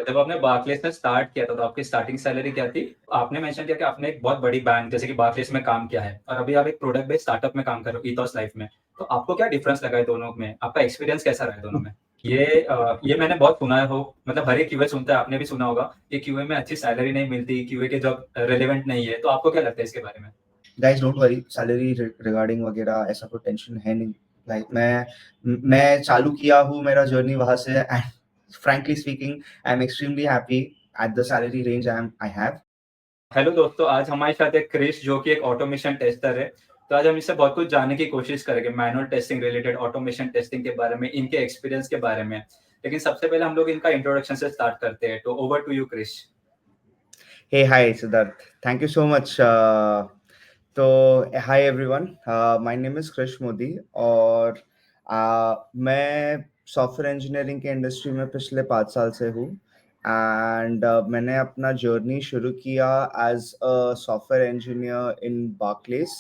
जब आपने बार्कलेस में स्टार्ट किया था तो आपकी स्टार्टिंग सैलरी क्या थी? आपने मेंशन किया कि आपने एक बहुत बड़ी बैंक जैसे कि बार्कलेस में काम किया है और अभी आप एक प्रोडक्ट बेस्ड स्टार्टअप में काम कर रहे हो ईथॉस लाइफ में। तो आपको क्या डिफरेंस लगा है दोनों में? आपका एक्सपीरियंस कैसा रहा है दोनों में? ये मैंने बहुत सुना हो, मतलब हर एक क्यूए सुनता है, आपने भी सुना होगा कि क्यूए में अच्छी सैलरी नहीं मिलती, क्यूए के जॉब रेलेवेंट नहीं है। तो आपको क्या लगता है इसके बारे में? Guys don't worry, salary regarding वगैरह ऐसा कोई टेंशन है नहीं। लाइक मैं चालू किया हूँ मेरा जर्नी वहां से, and frankly speaking I am extremely happy at the salary range I have. Hello दोस्तों, आज हमारे साथ एक क्रिश जो कि एक ऑटोमेशन टेस्टर है। तो आज हम इससे बहुत कुछ जानने की कोशिश करेंगे manual testing related, automation testing के बारे में, इनके एक्सपीरियंस के बारे में। लेकिन सबसे पहले हम लोग इनका इंट्रोडक्शन से स्टार्ट करते हैं। तो over to you Krish. Hey, hi, Siddharth. Thank you so much. तो hi everyone, my name is Krish Modi और मैं सॉफ्टवेयर इंजीनियरिंग के इंडस्ट्री में पिछले 5 साल से हूँ। एंड मैंने अपना जर्नी शुरू किया as a software engineer in Barclays.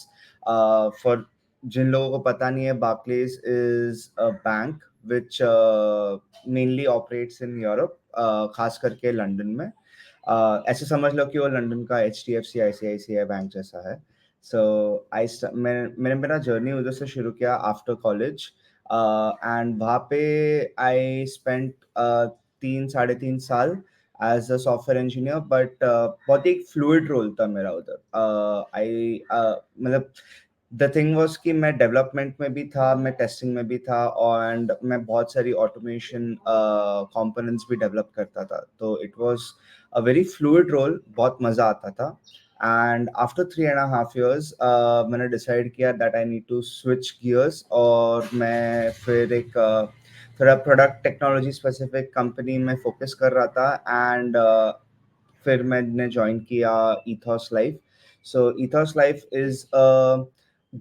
For जिन लोगों को पता नहीं है, Barclays is a bank which mainly operates in Europe, खास करके लंदन में। ऐसे समझ लो कि वो लंदन का HDFC ICICI बैंक जैसा है। सो मैंने मेरा जर्नी उधर से शुरू किया आफ्टर कॉलेज, एंड वहाँ पे आई स्पेंट 3 साढ़े 3 साल as a software engineer. But बहुत ही फ्लूइड रोल था मेरा उधर। आई मतलब द थिंग वाज कि मैं डेवलपमेंट में भी था, मैं टेस्टिंग में भी था, एंड मैं बहुत सारी ऑटोमेशन कंपोनेंट्स भी डेवलप करता था। तो it was a very fluid role, बहुत मजा आता था। एंड आफ्टर 3.5 years मैंने डिसाइड किया that I need to switch gears, और मैं फिर एक थोड़ा प्रोडक्ट टेक्नोलॉजी स्पेसिफिक कंपनी में फोकस कर रहा था। एंड फिर मैंने ज्वाइन किया ethos life. So ethos life is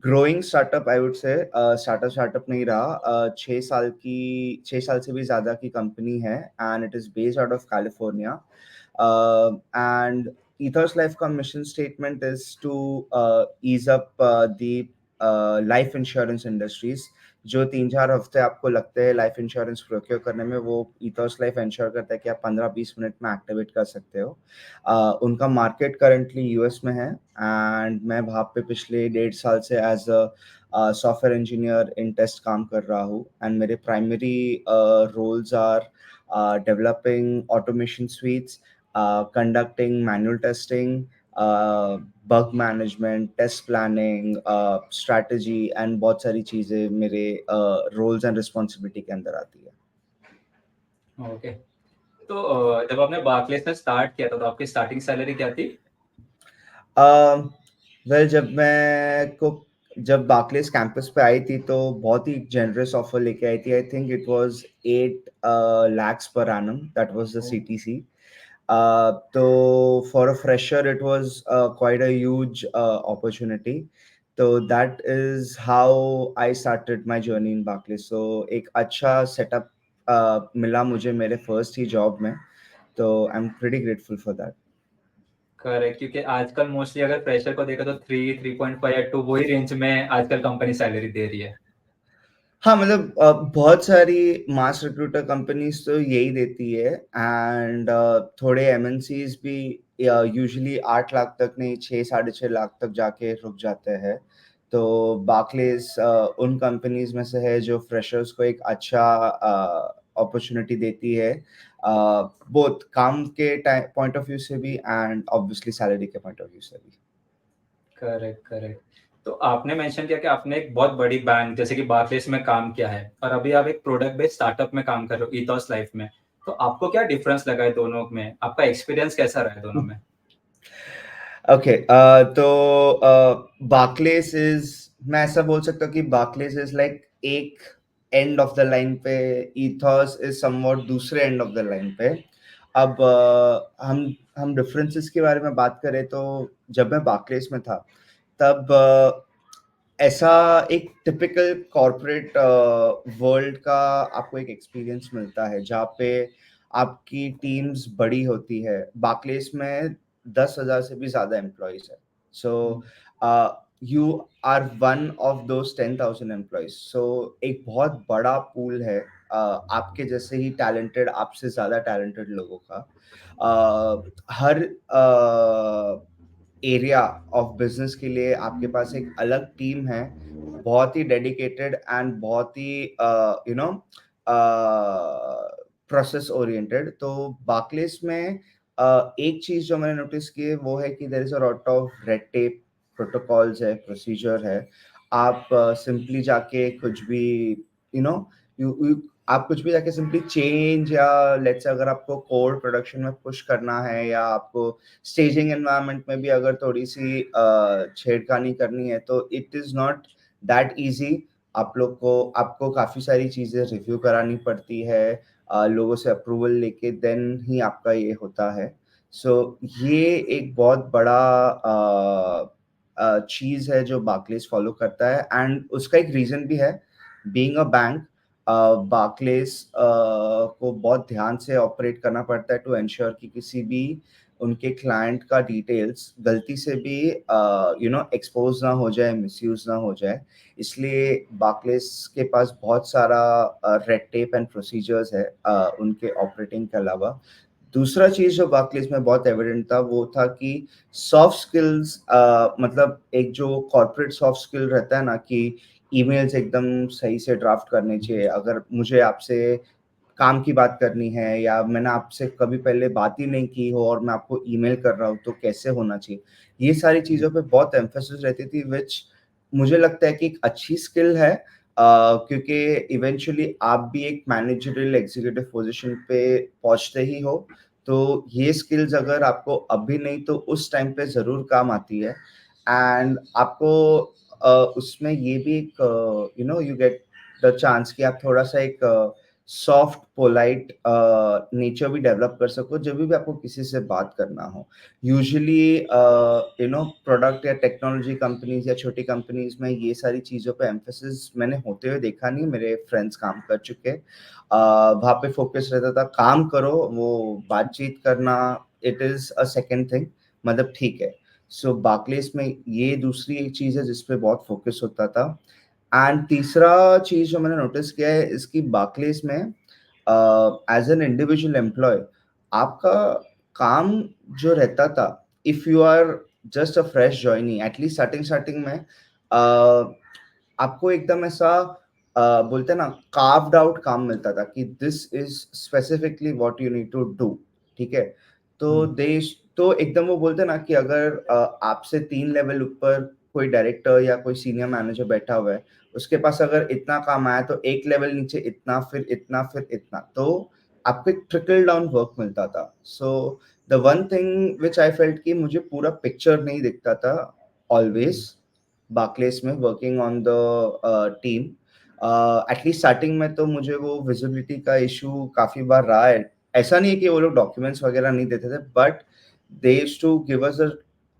growing startup, I would say. Startup नहीं रहा, 6 साल से भी ज्यादा की कंपनी है, and it is based out of California. And ethos life का mission statement is to ease up the life insurance industries. जो 3-4 हफ्ते आपको लगते हैं लाइफ इंश्योरेंस प्रोक्योर करने में, वो ethos लाइफ इंश्योर करता है कि आप 15-20 मिनट में एक्टिवेट कर सकते हो। उनका मार्केट करंटली यूएस में है, एंड मैं वहाँ पे पिछले 1.5 साल से as a software engineer in test काम कर रहा हूँ। एंड मेरे primary roles are developing automation suites, conducting manual testing, bug management, test planning, strategy, and बहुत सारी चीज़ें मेरे रोल्स एंड रिस्पॉन्सिबिलिटी के अंदर आती है। ओके। तो जब आपने बार्कलेस में स्टार्ट किया था तो आपकी स्टार्टिंग सैलरी क्या थी? वेल, जब बार्कलेस कैंपस पे आई थी तो बहुत ही जेनरस ऑफर लेके आई थी। I think it was 8 lakhs per annum, that was the CTC। तो for a fresher it was quite a huge opportunity. तो that is how I started my journey in Barclays. So एक अच्छा setup मिला मुझे मेरे first ही job में। तो I am pretty grateful for that. Correct, क्योंकि आजकल मोस्टली अगर फ्रेशर को देखा तो 3.5 या 2 वही रेंज में आजकल कंपनी सैलरी दे रही है। हाँ, मतलब बहुत सारी मास रिक्रूटर कंपनीज तो यही देती है, एंड थोड़े MNCs भी यूजुअली 8 लाख तक नहीं, 6-6.5 लाख तक जाके रुक जाते हैं। तो बार्कलेस उन कंपनीज में से है जो फ्रेशर्स को एक अच्छा अपॉर्चुनिटी देती है, बोथ काम के पॉइंट ऑफ व्यू से भी एंड ऑब्वियसली सैलरी के पॉइंट ऑफ व्यू से भी। Correct, correct. तो आपने मेंशन किया कि आपने एक बहुत बड़ी बैंक जैसे कि बार्कलेस में काम किया है और अभी आप एक प्रोडक्ट बेस्ड स्टार्टअप में काम कर रहे हो ईथॉस लाइफ में। तो आपको क्या डिफरेंस लगा है दोनों में? आपका एक्सपीरियंस कैसा रहा है दोनों में? ओके, तो बार्कलेस इज, मैं ऐसा बोल सकता हूँ कि बार्कलेस इज लाइक एक एंड ऑफ द लाइन पे, ethos इज समवॉट दूसरे एंड ऑफ द लाइन पे। अब हम डिफरेंसेस के बारे में बात करें तो जब मैं बार्कलेस में था तब ऐसा एक टिपिकल कॉर्पोरेट वर्ल्ड का आपको एक एक्सपीरियंस मिलता है जहाँ पे आपकी टीम्स बड़ी होती है। बार्कलेस में 10,000 से भी ज्यादा एम्प्लॉयज है। So you are one of those 10,000 employees. So एक बहुत बड़ा पूल है आपके जैसे ही टैलेंटेड, आपसे ज़्यादा टैलेंटेड लोगों का। हर एरिया ऑफ बिजनेस के लिए आपके पास एक अलग टीम है, बहुत ही डेडिकेटेड एंड बहुत ही यू नो प्रोसेस ओरिएंटेड। तो बार्कलेस में एक चीज जो मैंने नोटिस की है वो है कि there is a lot of red tape, protocols है, प्रोसीजर है। आप सिंपली जाके कुछ भी यू नो यू आप कुछ भी जाके सिंपली चेंज, या लेट्स से अगर आपको कोड प्रोडक्शन में पुश करना है, या आपको स्टेजिंग एनवायरनमेंट में भी अगर थोड़ी सी छेड़खानी करनी है, तो it is not that easy. आपको काफी सारी चीजें रिव्यू करानी पड़ती है, लोगों से अप्रूवल लेके देन ही आपका ये होता है। सो ये एक बहुत बड़ा चीज है जो बार्कलेस फॉलो करता है, एंड उसका एक रीजन भी है। बीइंग अ बैंक, बार्कलेस को बहुत ध्यान से ऑपरेट करना पड़ता है टू एंश्योर कि किसी भी उनके क्लाइंट का डिटेल्स गलती से भी एक्सपोज ना हो जाए, मिसयूज ना हो जाए। इसलिए बार्कलेस के पास बहुत सारा रेड टेप एंड प्रोसीजर्स है उनके ऑपरेटिंग के अलावा। दूसरा चीज जो बार्कलेस में बहुत एविडेंट था वो था कि सॉफ्ट स्किल्स, मतलब एक जो कॉर्पोरेट सॉफ्ट स्किल रहता है ना, कि ईमेल्स एकदम सही से ड्राफ्ट करने चाहिए। अगर मुझे आपसे काम की बात करनी है, या मैंने आपसे कभी पहले बात ही नहीं की हो और मैं आपको ईमेल कर रहा हूँ, तो कैसे होना चाहिए, ये सारी चीज़ों पे बहुत एम्फेसिस रहती थी, विच मुझे लगता है कि एक अच्छी स्किल है। क्योंकि इवेंचुअली आप भी एक मैनेजरियल एग्जीक्यूटिव पोजीशन पे पहुंचते ही हो, तो ये स्किल्स अगर आपको अभी नहीं तो उस टाइम पे ज़रूर काम आती है। एंड आपको उसमें ये भी एक यू गेट द चांस कि आप थोड़ा सा एक सॉफ्ट पोलाइट नेचर भी डेवलप कर सको जब भी आपको किसी से बात करना हो। यूजुअली प्रोडक्ट या टेक्नोलॉजी कंपनीज या छोटी कंपनीज में ये सारी चीज़ों पे एम्फेसिस मैंने होते हुए देखा नहीं। मेरे फ्रेंड्स काम कर चुके, वहाँ पे फोकस रहता था काम करो, वो बातचीत करना it is a second thing, मतलब ठीक है। सो बार्कलेस में ये दूसरी एक चीज़ है जिस पे बहुत फोकस होता था। एंड तीसरा चीज जो मैंने नोटिस किया है इसकी बार्कलेस में, एज एन इंडिविजुअल एम्प्लॉय आपका काम जो रहता था, if you are just a fresh joinee, at least starting starting में आपको एकदम ऐसा बोलते हैं ना, कार्व्ड आउट काम मिलता था कि this is specifically what you need to do. ठीक है, तो देश तो एकदम वो बोलते हैं ना कि अगर आपसे 3 लेवल ऊपर कोई डायरेक्टर या कोई सीनियर मैनेजर बैठा हुआ है, उसके पास अगर इतना काम आया तो एक लेवल नीचे इतना, फिर इतना, फिर इतना, तो आपको एक ट्रिकल डाउन वर्क मिलता था। So the one thing which I felt कि मुझे पूरा पिक्चर नहीं दिखता था ऑलवेज बार्कलेस में working on the team. At least starting में तो मुझे वो विजिबिलिटी का इशू काफी बार रहा है। ऐसा नहीं है कि वो लोग डॉक्यूमेंट्स वगैरह नहीं देते थे, but they used to give us the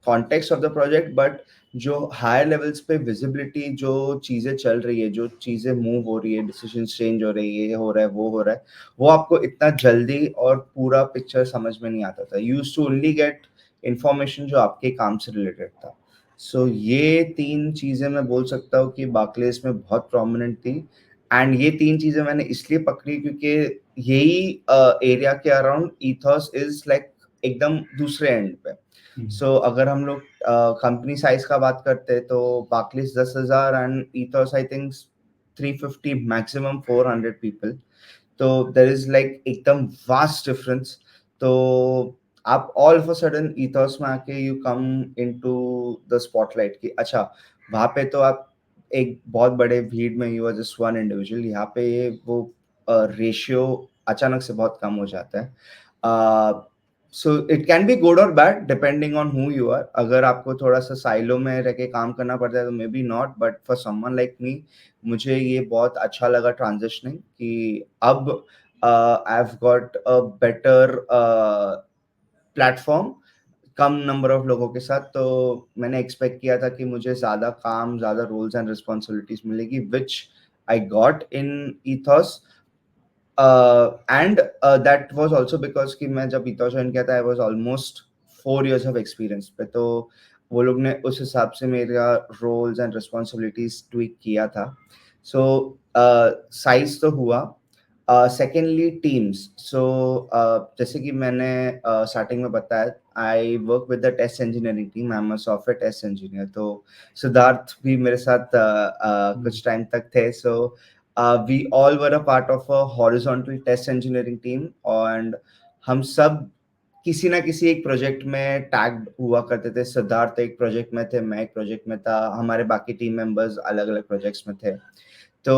context of the project, but जो हायर लेवल्स पे विजिबिलिटी, जो चीजें चल रही है, जो चीजें मूव हो रही है, डिसीजन चेंज हो रही है, ये हो रहा है, वो हो रहा है, वो आपको इतना जल्दी और पूरा पिक्चर समझ में नहीं आता था। Used to only get information जो आपके काम से रिलेटेड था। सो ये 3 चीज़ें मैं बोल सकता हूँ कि बार्कलेस में बहुत प्रोमिनेंट थी। एंड ये 3 चीज़ें मैंने इसलिए पकड़ी क्योंकि यही एरिया के अराउंड ईथॉस इज लाइक एकदम दूसरे एंड पे। सो अगर हम लोग कंपनी साइज का बात करते हैं तो Barclays 10,000 and ईथॉस I think 350, maximum 400 people. तो देयर इज लाइक एकदम वास्ट डिफरेंस। तो आप ऑल ऑफ अ सडन ईथॉस में आके you come into the spotlight की अच्छा, वहां पे तो आप एक बहुत बड़े भीड़ में you are just one individual. यहाँ पे ये वो रेशियो अचानक से बहुत कम हो जाता है। So it can be good और bad depending on who you are. अगर आपको थोड़ा सा साइलो में रह के काम करना पड़ता है तो may be not, but for someone like me मुझे ये बहुत अच्छा लगा ट्रांजिशनिंग कि अब I have got a better platform come number of लोगों के साथ। तो मैंने एक्सपेक्ट किया था कि मुझे ज़्यादा काम, ज़्यादा रोल्स एंड रिस्पॉन्सिबिलिटीज मिलेगी, which I got in Ethos. And that was also because कि मैं जब ईथॉस ज्वाइन किया था I was almost 4 years of experience पे, तो वो लोग ने उस हिसाब से मेरा रोल्स एंड रिस्पॉन्सिबिलिटीज ट्वीक किया था। सो साइज तो हुआ, सेकेंडली टीम्स। सो जैसे कि मैंने स्टार्टिंग में बताया, I work with the test engineering team, I am a software test engineer. तो सिद्धार्थ भी मेरे साथ कुछ टाइम तक थे। So we all were a part of a horizontal test engineering team, and हम सब किसी ना किसी एक प्रोजेक्ट में टैग्ड हुआ करते थे। सिद्धार्थ एक प्रोजेक्ट में थे, मैं एक प्रोजेक्ट में था, हमारे बाकी टीम मेंबर्स अलग अलग प्रोजेक्ट्स में थे। तो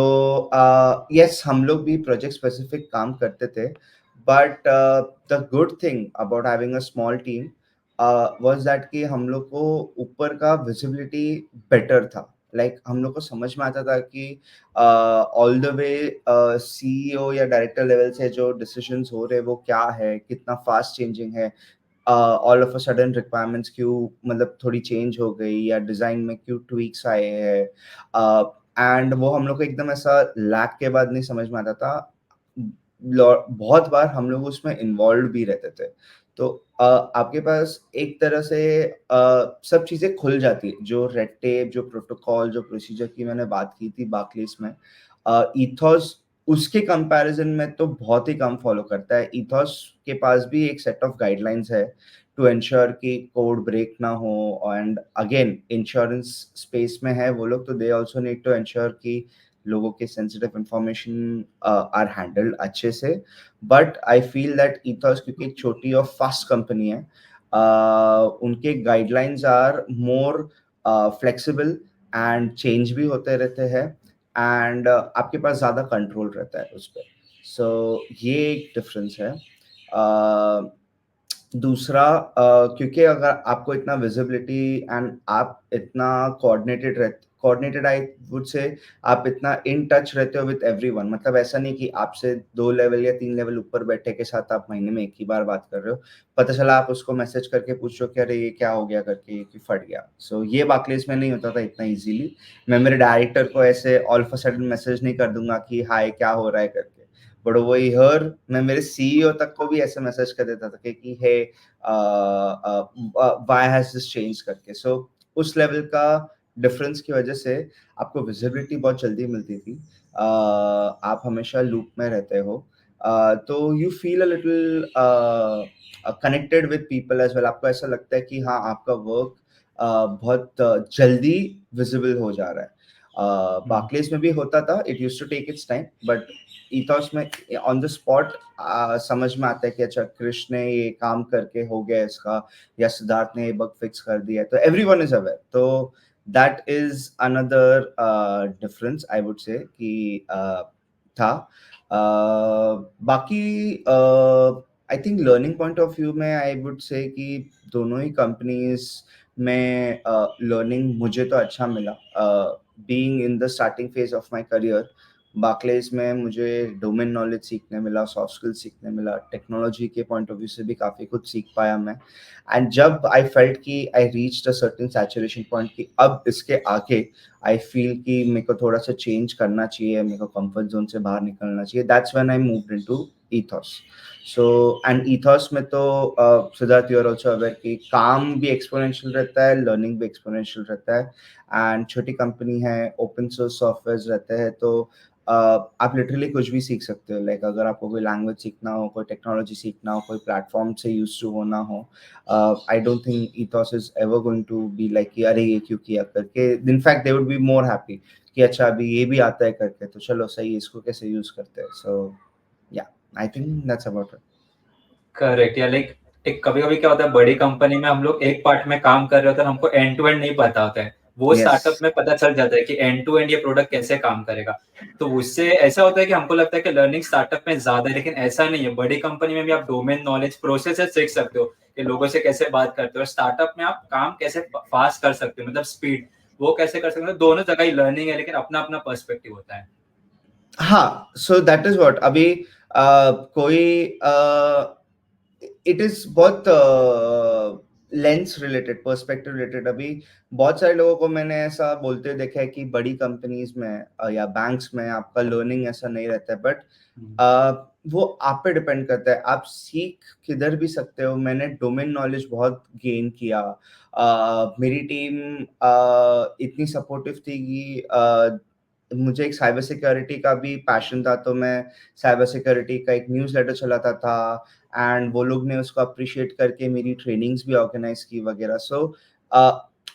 यस, हम लोग भी प्रोजेक्ट स्पेसिफिक काम करते थे, but the good thing about having a small team was that कि हम लोग को ऊपर का विजिबिलिटी बेटर था। लाइक हम लोग को समझ में आता था कि ऑल द वे सीईओ या डायरेक्टर लेवल से जो डिसीजंस हो रहे हैं वो क्या है, कितना फास्ट चेंजिंग है, all of a sudden requirements क्यों मतलब थोड़ी चेंज हो गई, या डिजाइन में क्यों ट्वीक्स आए हैं। एंड वो हम लोग को एकदम ऐसा लैग के बाद नहीं समझ में आता था। बहुत बार हम लोग उसमें इन्वॉल्व भी रहते थे। तो आपके पास एक तरह से सब चीजें खुल जाती है, जो रेड टेप, जो प्रोटोकॉल, जो प्रोसीजर की मैंने बात की थी बार्कलेस में। ईथॉस उसके कंपैरिजन में तो बहुत ही कम फॉलो करता है। ईथॉस के पास भी एक सेट ऑफ गाइडलाइंस है टू एंश्योर कि कोड ब्रेक ना हो, एंड अगेन इंश्योरेंस स्पेस में है वो लोग, तो they also need to ensure कि लोगों के सेंसिटिव इंफॉर्मेशन आर हैंडल्ड अच्छे से। But I feel that Ethos क्योंकि एक छोटी और फास्ट कंपनी है, उनके guidelines are more flexible and change भी होते रहते हैं, एंड आपके पास ज़्यादा कंट्रोल रहता है उस पर। सो ये एक डिफरेंस है। दूसरा, क्योंकि अगर आपको इतना विजिबिलिटी एंड आप इतना कोऑर्डिनेटेड आई वुड से, आप इतना इन टच रहते हो विद एवरीवन। मतलब ऐसा नहीं कि आपसे 2 लेवल या 3 लेवल ऊपर बैठे के साथ आप महीने में एक ही बार बात कर रहे हो, पता चला आप उसको मैसेज करके पूछ रहे हो कि अरे ये क्या हो गया करके, ये कि फट गया। सो ये बार्कलेस में नहीं होता था इतना इजीली। मैं मेरे डायरेक्टर को ऐसे all of a sudden message नहीं कर दूंगा कि हाय क्या हो रहा है करके, बट वही हर मैं मेरे सीईओ तक को भी ऐसे मैसेज कर देता था कि हे व्हाई हैज दिस चेंज करके। सो उस लेवल का डिफरेंस की वजह से आपको विजिबिलिटी बहुत जल्दी मिलती थी। आप हमेशा लूप में रहते हो, तो you feel a little connected with people as well. आपको ऐसा लगता है कि हाँ, आपका वर्क बहुत जल्दी विजिबल हो जा रहा है। बार्कलेस में भी होता था, it used to take its time, but Ethos में ऑन द स्पॉट समझ में आता है कि अच्छा कृष्ण ने ये काम करके हो गया इसका, या सिद्धार्थ ने ये बग फिक्स कर दिया, तो एवरीवन इज अवेयर। तो that is another difference I would say कि था। बाकी I think learning point of view में आई वुड से कि दोनों ही कंपनीज में लर्निंग मुझे तो अच्छा मिला। Being in the starting phase of my career, Barclays में मुझे डोमेन नॉलेज सीखने मिला, सॉफ्ट स्किल सीखने मिला, टेक्नोलॉजी के पॉइंट ऑफ व्यू से भी काफ़ी कुछ सीख पाया मैं। एंड जब आई फेल्ट कि I reached a certain saturation point कि अब इसके आगे आई फील कि मेरे को थोड़ा सा चेंज करना चाहिए, मेरे को कंफर्ट जोन से बाहर निकलना चाहिए, that's when I moved into Ethos. So and Ethos में तो Siddharth you are also aware कि काम भी एक्सपोनेंशियल रहता है, लर्निंग भी एक्सपोनेंशियल रहता है, एंड छोटी कंपनी है, ओपन सोर्स सॉफ्टवेयर रहते हैं, तो आप लिटरली कुछ भी सीख सकते हो। लाइक अगर आपको कोई लैंग्वेज सीखना हो, कोई टेक्नोलॉजी सीखना हो, कोई प्लेटफॉर्म से यूज टू होना हो, I don't think Ethos is ever going to be like कि अरे ये क्यों किया करके। In fact they would be more happy कि अच्छा अभी ये भी आता है करके, तो चलो सही, इसको कैसे यूज करते हैं। सो या I think that's about it. Correct, या लाइक एक कभी कभी क्या होता है बड़ी कंपनी में हम लोग एक पार्ट में काम कर रहे होते हैं, हमको एंड टू एंड नहीं पता होता है। वो यस। स्टार्टअप में पता चल जाता है कि एंड टू एंड ये प्रोडक्ट कैसे काम करेगा। तो उससे ऐसा होता है कि हमको लगता है कि लर्निंग स्टार्टअप में ज्यादा है, लेकिन ऐसा नहीं है। बड़ी कंपनी में भी आप डोमेन नॉलेज प्रोसेस सीख सकते हो कि लोगों से कैसे बात करते हो। स्टार्टअप में आप काम कैसे फास्ट कर सकते हो, मतलब स्पीड वो कैसे कर सकते हो। दोनों जगह ही लर्निंग है, लेकिन अपना अपना पर्सपेक्टिव होता है। हाँ, सो दैट इज व्हाट अभी कोई इट इज बहुत लेंस रिलेटेड, पर्सपेक्टिव रिलेटेड। अभी बहुत सारे लोगों को मैंने ऐसा बोलते हुए देखा है कि बड़ी कंपनीज में या बैंक्स में आपका लर्निंग ऐसा नहीं रहता है, बट वो आप पे डिपेंड करता है, आप सीख किधर भी सकते हो। मैंने डोमेन नॉलेज बहुत गेन किया। मेरी टीम इतनी सपोर्टिव थी कि मुझे एक साइबर सिक्योरिटी का भी पैशन था, तो मैं साइबर सिक्योरिटी का एक न्यूज़लेटर चलाता था एंड वो लोग ने उसको अप्रिशिएट करके मेरी ट्रेनिंग्स भी ऑर्गेनाइज की वगैरह। सो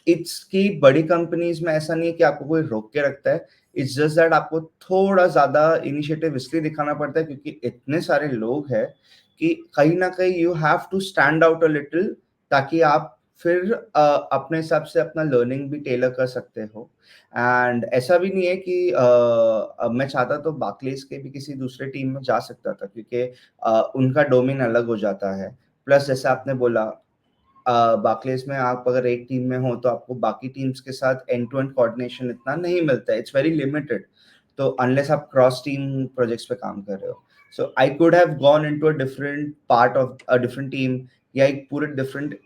इट्स कि बड़ी कंपनीज में ऐसा नहीं है कि आपको कोई रोक के रखता है, इट्स जस्ट दैट आपको थोड़ा ज़्यादा इनिशिएटिव इसलिए दिखाना पड़ता है क्योंकि इतने सारे लोग हैं कि कहीं न कहीं you have to stand out a little, ताकि आप फिर अपने हिसाब से अपना लर्निंग भी टेलर कर सकते हो। एंड ऐसा भी नहीं है कि मैं चाहता तो बार्कलेज के भी किसी दूसरे टीम में जा सकता था क्योंकि उनका डोमेन अलग हो जाता है। प्लस जैसे आपने बोला, बार्कलेज में आप अगर एक टीम में हो तो आपको बाकी टीम्स के साथ एंड टू एंड कोऑर्डिनेशन इतना नहीं मिलता है, इट्स वेरी लिमिटेड। तो अनलेस आप क्रॉस टीम प्रोजेक्ट्स पे काम कर रहे हो, so I could have gone into a different part of a different team, या एक पूरे डिफरेंट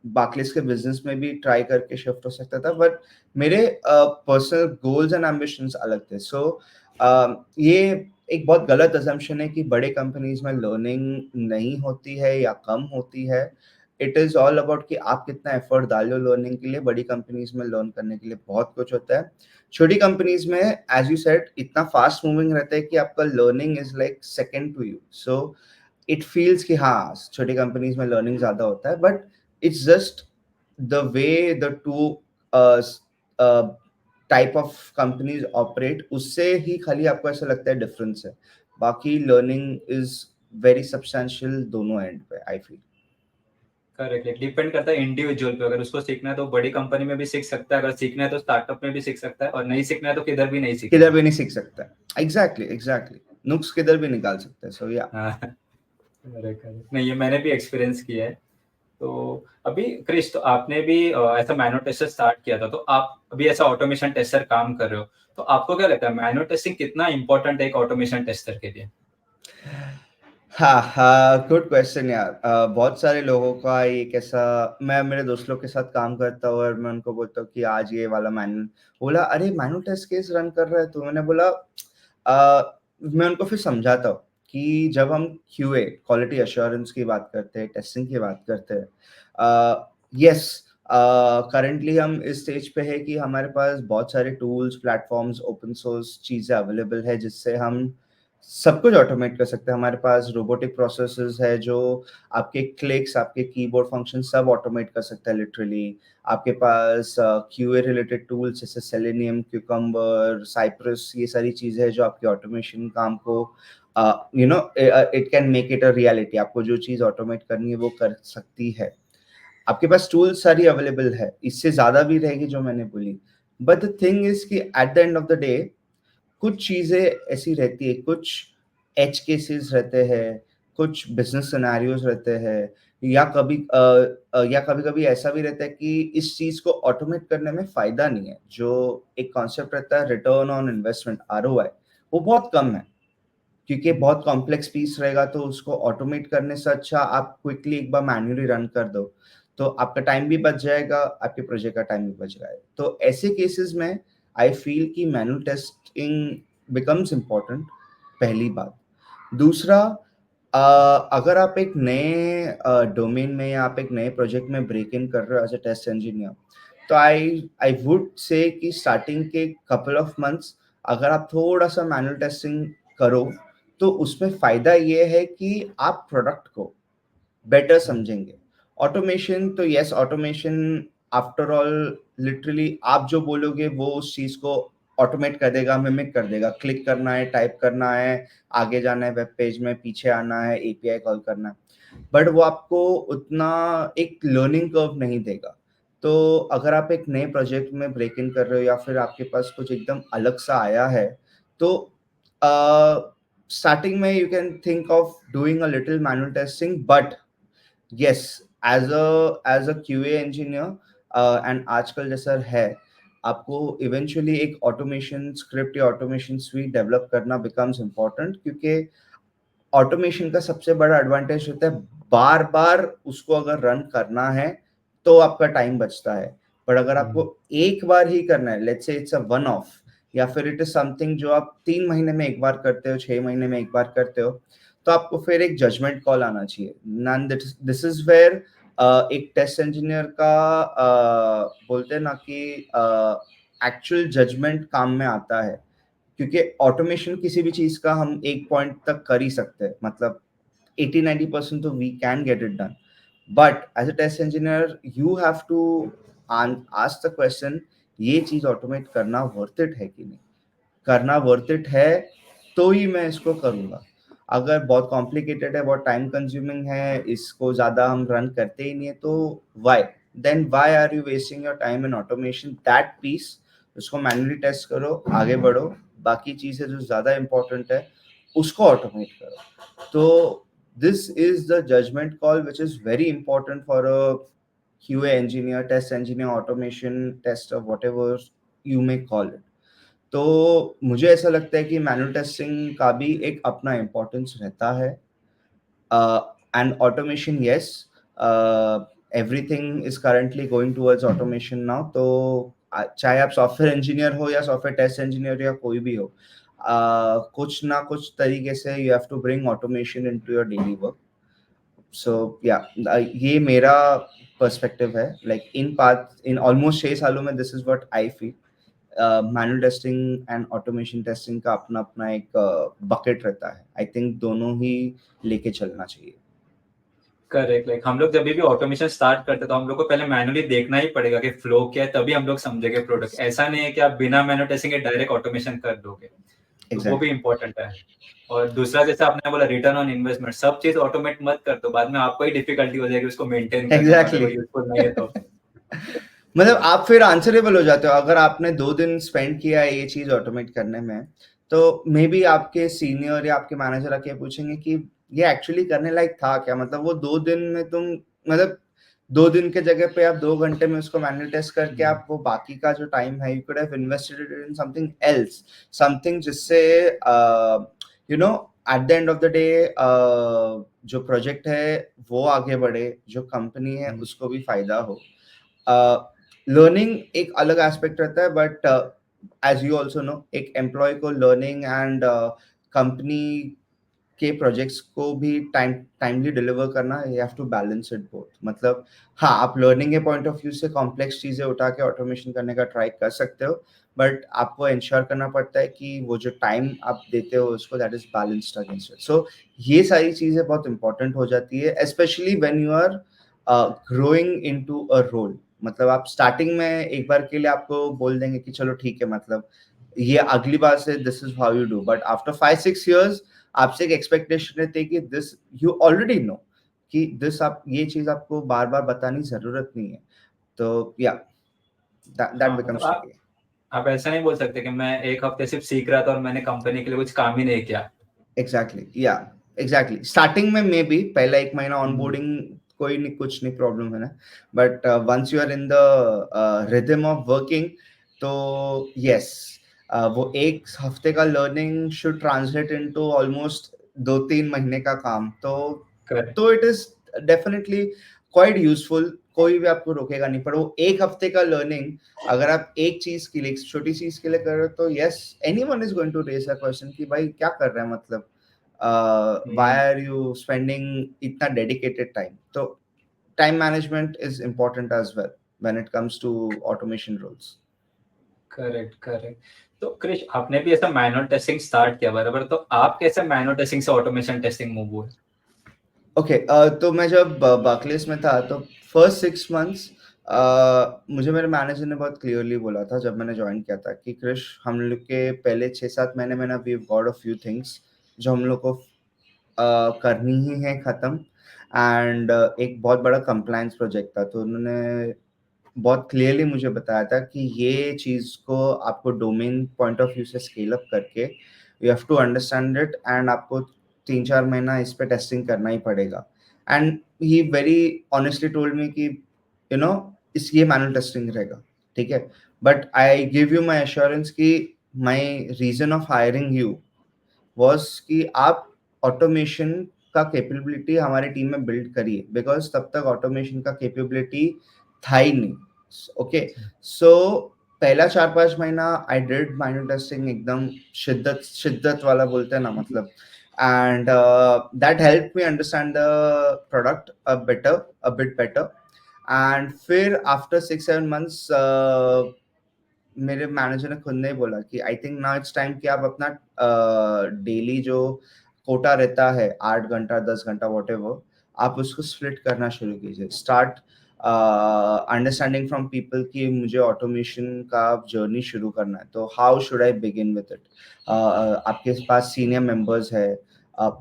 बार्कलेज के बिजनेस में भी ट्राई करके शिफ्ट हो सकता था, बट मेरे पर्सनल गोल्स एंड एम्बिशंस अलग थे। सो ये एक बहुत गलत असम्पशन है कि बड़े कंपनीज में लर्निंग नहीं होती है या कम होती है। इट इज ऑल अबाउट कि आप कितना एफर्ट डाल लो लर्निंग के लिए। बड़ी कंपनीज में लर्न करने के लिए बहुत कुछ होता है। छोटी कंपनीज में एज यू सेड इतना फास्ट मूविंग रहता है कि आपका learning is like second to you. So it feels कि हाँ, छोटी कंपनीज में लर्निंग ज्यादा होता है, but it's just the way the two type of companies operate, उससे ही खाली आपको ऐसा लगता है डिफरेंस है। बाकी लर्निंग इज वेरी सब्सटेंशियल दोनों एंड पे, आई फील। करेक्ट, डिपेंड करता है इंडिविजुअल पे। अगर उसको सीखना है तो बड़ी कंपनी में भी सीख सकता है, अगर सीखना है तो स्टार्टअप में भी सीख सकता है, और नहीं सीखना है तो किधर भी नहीं किधर सीखेगा। भी नहीं सीख सकता है। एग्जैक्टली एग्जैक्टली, नुक्स किधर भी निकाल सकते हैं। सो या हाँ, करेक्ट करेक्ट, नहीं ये मैंने भी एक्सपीरियंस किया है। तो अभी क्रिश, तो आपने भी ऐसा मैनुअल टेस्टर स्टार्ट किया था, तो आप अभी ऐसा ऑटोमेशन टेस्टर काम कर रहे हो, तो आपको क्या लगता है मैनुअल टेस्टिंग कितना इंपॉर्टेंट है एक ऑटोमेशन टेस्टर के लिए? हाँ हाँ, गुड क्वेश्चन यार। बहुत सारे लोगों का एक ऐसा, मैं मेरे दोस्त लोग के साथ काम करता हूँ और मैं उनको बोलता हूँ कि आज ये वाला मैनुअल, बोला अरे मैनुअल टेस्ट केस रन कर रहा है। तो मैंने बोला मैं उनको फिर समझाता हूँ कि जब हम क्यूए क्वालिटी एश्योरेंस की बात करते हैं, टेस्टिंग की बात करते हैं, यस, करंटली हम इस स्टेज पे है कि हमारे पास बहुत सारे टूल्स, प्लेटफॉर्म्स, ओपन सोर्स चीजें अवेलेबल है जिससे हम सब कुछ ऑटोमेट कर सकते हैं। हमारे पास रोबोटिक प्रोसेसेस है जो आपके क्लिक्स, आपके कीबोर्ड फंक्शन सब ऑटोमेट कर सकता है लिटरली। आपके पास क्यूए रिलेटेड टूल्स जैसे सेलेनियम, क्यूकम्बर, साइप्रस, ये सारी चीजें हैं जो आपके ऑटोमेशन काम को it can make it a reality. आपको जो चीज ऑटोमेट करनी है वो कर सकती है। आपके पास टूल्स सारी अवेलेबल है, इससे ज्यादा भी रहेगी जो मैंने बोली। बट द थिंग इज कि eight the end of the day कुछ चीजें ऐसी रहती है, कुछ एज केसेस रहते हैं, कुछ बिजनेस सिनेरियोज रहते हैं, या कभी कभी ऐसा भी रहता है कि इस चीज को ऑटोमेट करने में फायदा नहीं है। जो एक कॉन्सेप्ट रहता है रिटर्न ऑन इन्वेस्टमेंट, आरओआई, वो बहुत कम है क्योंकि बहुत कॉम्प्लेक्स पीस रहेगा। तो उसको ऑटोमेट करने से अच्छा आप क्विकली एक बार मैन्युअली रन कर दो, तो आपका टाइम भी बच जाएगा, आपके प्रोजेक्ट का टाइम भी बच जाएगा। तो ऐसे केसेस में आई फील कि मैनुअल टेस्टिंग बिकम्स इम्पोर्टेंट, पहली बात। दूसरा, अगर आप एक नए डोमेन में या आप एक नए प्रोजेक्ट में ब्रेक इन कर रहे हो एज अ टेस्ट इंजीनियर, तो आई वुड से कि स्टार्टिंग के कपल ऑफ मंथ्स अगर आप थोड़ा सा मैनुअल टेस्टिंग करो, तो उसमें फायदा ये है कि आप प्रोडक्ट को बेटर समझेंगे। ऑटोमेशन तो yes, automation after all literally आप जो बोलोगे वो उस चीज को ऑटोमेट कर देगा, मिमिक कर देगा। क्लिक करना है, टाइप करना है, आगे जाना है वेब पेज में, पीछे आना है, एपीआई कॉल करना है, बट वो आपको उतना एक लर्निंग कर्व नहीं देगा। तो अगर आप एक नए प्रोजेक्ट में ब्रेक इन कर रहे हो या फिर आपके पास कुछ एकदम अलग सा आया है, तो स्टार्टिंग में you can think of doing a little manual testing, but yes, as a QA engineer and आजकल जैसा है, आपको इवेंचुअली एक ऑटोमेशन स्क्रिप्ट या ऑटोमेशन स्वीट डेवलप करना बिकम्स इम्पोर्टेंट, क्योंकि ऑटोमेशन का सबसे बड़ा एडवांटेज होता है बार बार उसको अगर रन करना है तो आपका टाइम बचता है। पर अगर आपको एक बार ही करना है, let's say it's a one of, या फिर इट इज समथिंग जो आप 3 महीने में एक बार करते हो, 6 महीने में एक बार करते हो, तो आपको फिर एक जजमेंट कॉल आना चाहिए। नन दिस इज वेयर एक टेस्ट इंजीनियर का बोलते हैं ना कि एक्चुअल जजमेंट काम में आता है, क्योंकि ऑटोमेशन किसी भी चीज का हम एक पॉइंट तक कर ही सकते हैं, मतलब 80-90% तो we can get it done, but as a test engineer you have to ask the question, ये चीज ऑटोमेट करना वर्थ इट है कि नहीं, करना वर्थ इट है तो ही मैं इसको करूंगा। अगर बहुत कॉम्प्लिकेटेड है, बहुत टाइम कंज्यूमिंग है, इसको ज्यादा हम रन करते ही नहीं है, तो why then why are you wasting your time in automation, that piece उसको मैन्युअली टेस्ट करो, आगे बढ़ो, बाकी चीजें जो ज्यादा इंपॉर्टेंट है उसको ऑटोमेट करो। तो this is the judgement call which is very important for a QA engineer, test engineer, automation tester, whatever you may call it। तो मुझे ऐसा लगता है कि मैनुअल टेस्टिंग का भी एक अपना इम्पोर्टेंस रहता है, and automation, yes, everything is currently going towards automation now. तो चाहे आप सॉफ्टवेयर इंजीनियर हो या सॉफ्टवेयर टेस्ट इंजीनियर या कोई भी हो, कुछ ना कुछ तरीके से you have to bring automation into your daily work. So या ये मेरा पर्सपेक्टिव है, लाइक इन ऑलमोस्ट 6 सालों में this is what I feel. Manual testing and automation testing का अपना अपना एक बकेट रहता है, आई थिंक दोनों ही लेके चलना चाहिए। करेक्ट, लाइक हम लोग जब भी ऑटोमेशन स्टार्ट करते तो हम लोग को पहले मैनुअली देखना ही पड़ेगा कि फ्लो क्या है, तभी हम लोग समझेंगे प्रोडक्ट। ऐसा नहीं है कि आप बिना मैनुअल टेस्टिंग के डायरेक्ट ऑटोमेशन कर दोगे, तो वो भी इम्पोर्टेंट है। और दूसरा, जैसे आपने बोला रिटर्न ऑन इन्वेस्टमेंट, सब चीज ऑटोमेट मत कर दो, बाद में आपको ही डिफिकल्टी हो जाएगी उसको मेंटेन करने में, अगर वो यूजफुल नहीं है तो। मतलब आप फिर आंसरेबल हो जाते हो, अगर आपने 2 दिन स्पेंड किया है ये चीज ऑटोमेट करने में, तो मे बी आपके सीनियर या आपके मैनेजर आके पूछेंगे कि ये एक्चुअली करने लायक था क्या, मतलब वो 2 दिन में तुम, मतलब 2 दिन के जगह पे आप 2 घंटे में उसको मैनुअल टेस्ट करके आप वो बाकी का जो टाइम है you could have invested it in something else, something जिससे you know at the end of the day जो प्रोजेक्ट है वो आगे बढ़े, जो कंपनी है उसको भी फायदा हो। लर्निंग एक अलग एस्पेक्ट रहता है, but as you also know, एक एम्प्लॉय को लर्निंग एंड कंपनी के प्रोजेक्ट्स को भी टाइमली डिलीवर करना, you have to balance it both. मतलब हाँ, आप लर्निंग के पॉइंट ऑफ व्यू से कॉम्प्लेक्स चीजें उठा के ऑटोमेशन करने का ट्राई कर सकते हो, बट आपको इंश्योर करना पड़ता है कि वो जो टाइम आप देते हो उसको, that is balanced against it. So ये सारी चीजें बहुत इंपॉर्टेंट हो जाती है, specially when you are growing into a role. मतलब आप स्टार्टिंग में एक बार के लिए आपको बोल देंगे कि चलो ठीक है, मतलब ये अगली बार से this is how you do, but after 5-6 years आपसे एक एक्सपेक्टेशन रहती है कि दिस यू ऑलरेडी नो, कि दिस आप ये चीज आपको बार बार बताने की जरूरत नहीं है। तो या दैट हाँ, मतलब बिकम्स ट्रिकी। आप ऐसा नहीं बोल सकते कि मैं एक हफ्ते सिर्फ सीख रहा था और मैंने कंपनी के लिए कुछ काम ही नहीं किया। एग्जैक्टली, या एग्जैक्टली, स्टार्टिंग में मे बी पहला 1 महीना ऑनबोर्डिंग कोई नहीं, कुछ नहीं प्रॉब्लम है ना, but once you are in the rhythm of working, तो यस, वो एक हफ्ते का learning should translate into almost 2-3 महीने का काम। करेक्ट। तो it is definitely quite useful, कोई भी आपको रोकेगा नहीं, पर वो एक हफ्ते का लर्निंग अगर आप एक चीज के लिए, छोटी चीज के लिए कर रहे हो, तो yes, anyone is going to raise a question कि भाई क्या कर रहे हैं, मतलब व्हाई आर यू स्पेंडिंग इतना डेडिकेटेड टाइम। तो time management is important as well when it comes to automation roles. Correct, correct. तो क्रिश, आपने भी ऐसा मैनुअल टेस्टिंग स्टार्ट किया बराबर, तो आप कैसे मैनुअल टेस्टिंग से ऑटोमेशन टेस्टिंग मूव हुए? ओके, तो मैं जब बार्कलेस में था, तो फर्स्ट 6 मंथ्स मुझे मेरे मैनेजर ने बहुत क्लियरली बोला था जब मैंने ज्वाइन किया था कि क्रिश, हम लोग के पहले 6-7 महीने में ना we got a few things जो हम लोग को करनी ही है खत्म, एंड एक बहुत बड़ा कंप्लायंस प्रोजेक्ट था। तो उन्होंने बहुत क्लियरली मुझे बताया था कि ये चीज को आपको डोमेन पॉइंट ऑफ व्यू से स्केल अप करके you have to understand it, and आपको 3-4 महीना इस पे टेस्टिंग करना ही पड़ेगा। And he very honestly told me कि यू नो इस ये मैनुअल टेस्टिंग रहेगा, ठीक है, but I give you my assurance कि my reason of hiring you was कि आप ऑटोमेशन का कैपेबिलिटी हमारी टीम में बिल्ड करिए, बिकॉज तब तक ऑटोमेशन का कैपेबिलिटी था ही नहीं। ओके, सो पहला 4-5 महीना आई डिड मैनुअल टेस्टिंग एकदम शिद्दत शिद्दत वाला बोलते हैं ना, मतलब, and that help me understand the product a bit better. And फिर आफ्टर 6-7 months मेरे मैनेजर ने खुद ने बोला कि I think now it's time कि आप अपना डेली जो कोटा रहता है 8 घंटा 10 घंटा वॉटेवर, आप उसको स्प्लिट करना शुरू कीजिए। स्टार्ट अंडरस्टैंडिंग फ्रॉम पीपल कि मुझे ऑटोमेशन का जर्नी शुरू करना है, तो how should I begin with it. आपके पास सीनियर मेंबर्स है,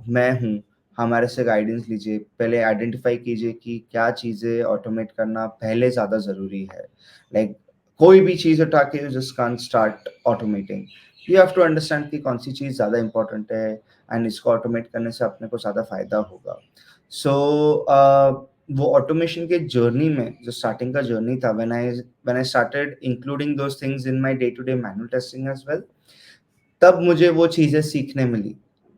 मैं हूँ, हमारे से गाइडेंस लीजिए। पहले आइडेंटिफाई कीजिए कि क्या चीज़ें ऑटोमेट करना पहले ज़्यादा ज़रूरी है। लाइक कोई भी चीज़ उठा के you just can't start automating. You have to understand कि कौन सी चीज़ ज़्यादा इंपॉर्टेंट है एंड इसको ऑटोमेट करने से अपने को ज़्यादा फायदा होगा। सो वो ऑटोमेशन के जर्नी में जो स्टार्टिंग का जर्नी था, when I started including those things in my day to day manual testing as well, तब मुझे वो चीज़ें सीखने मिली।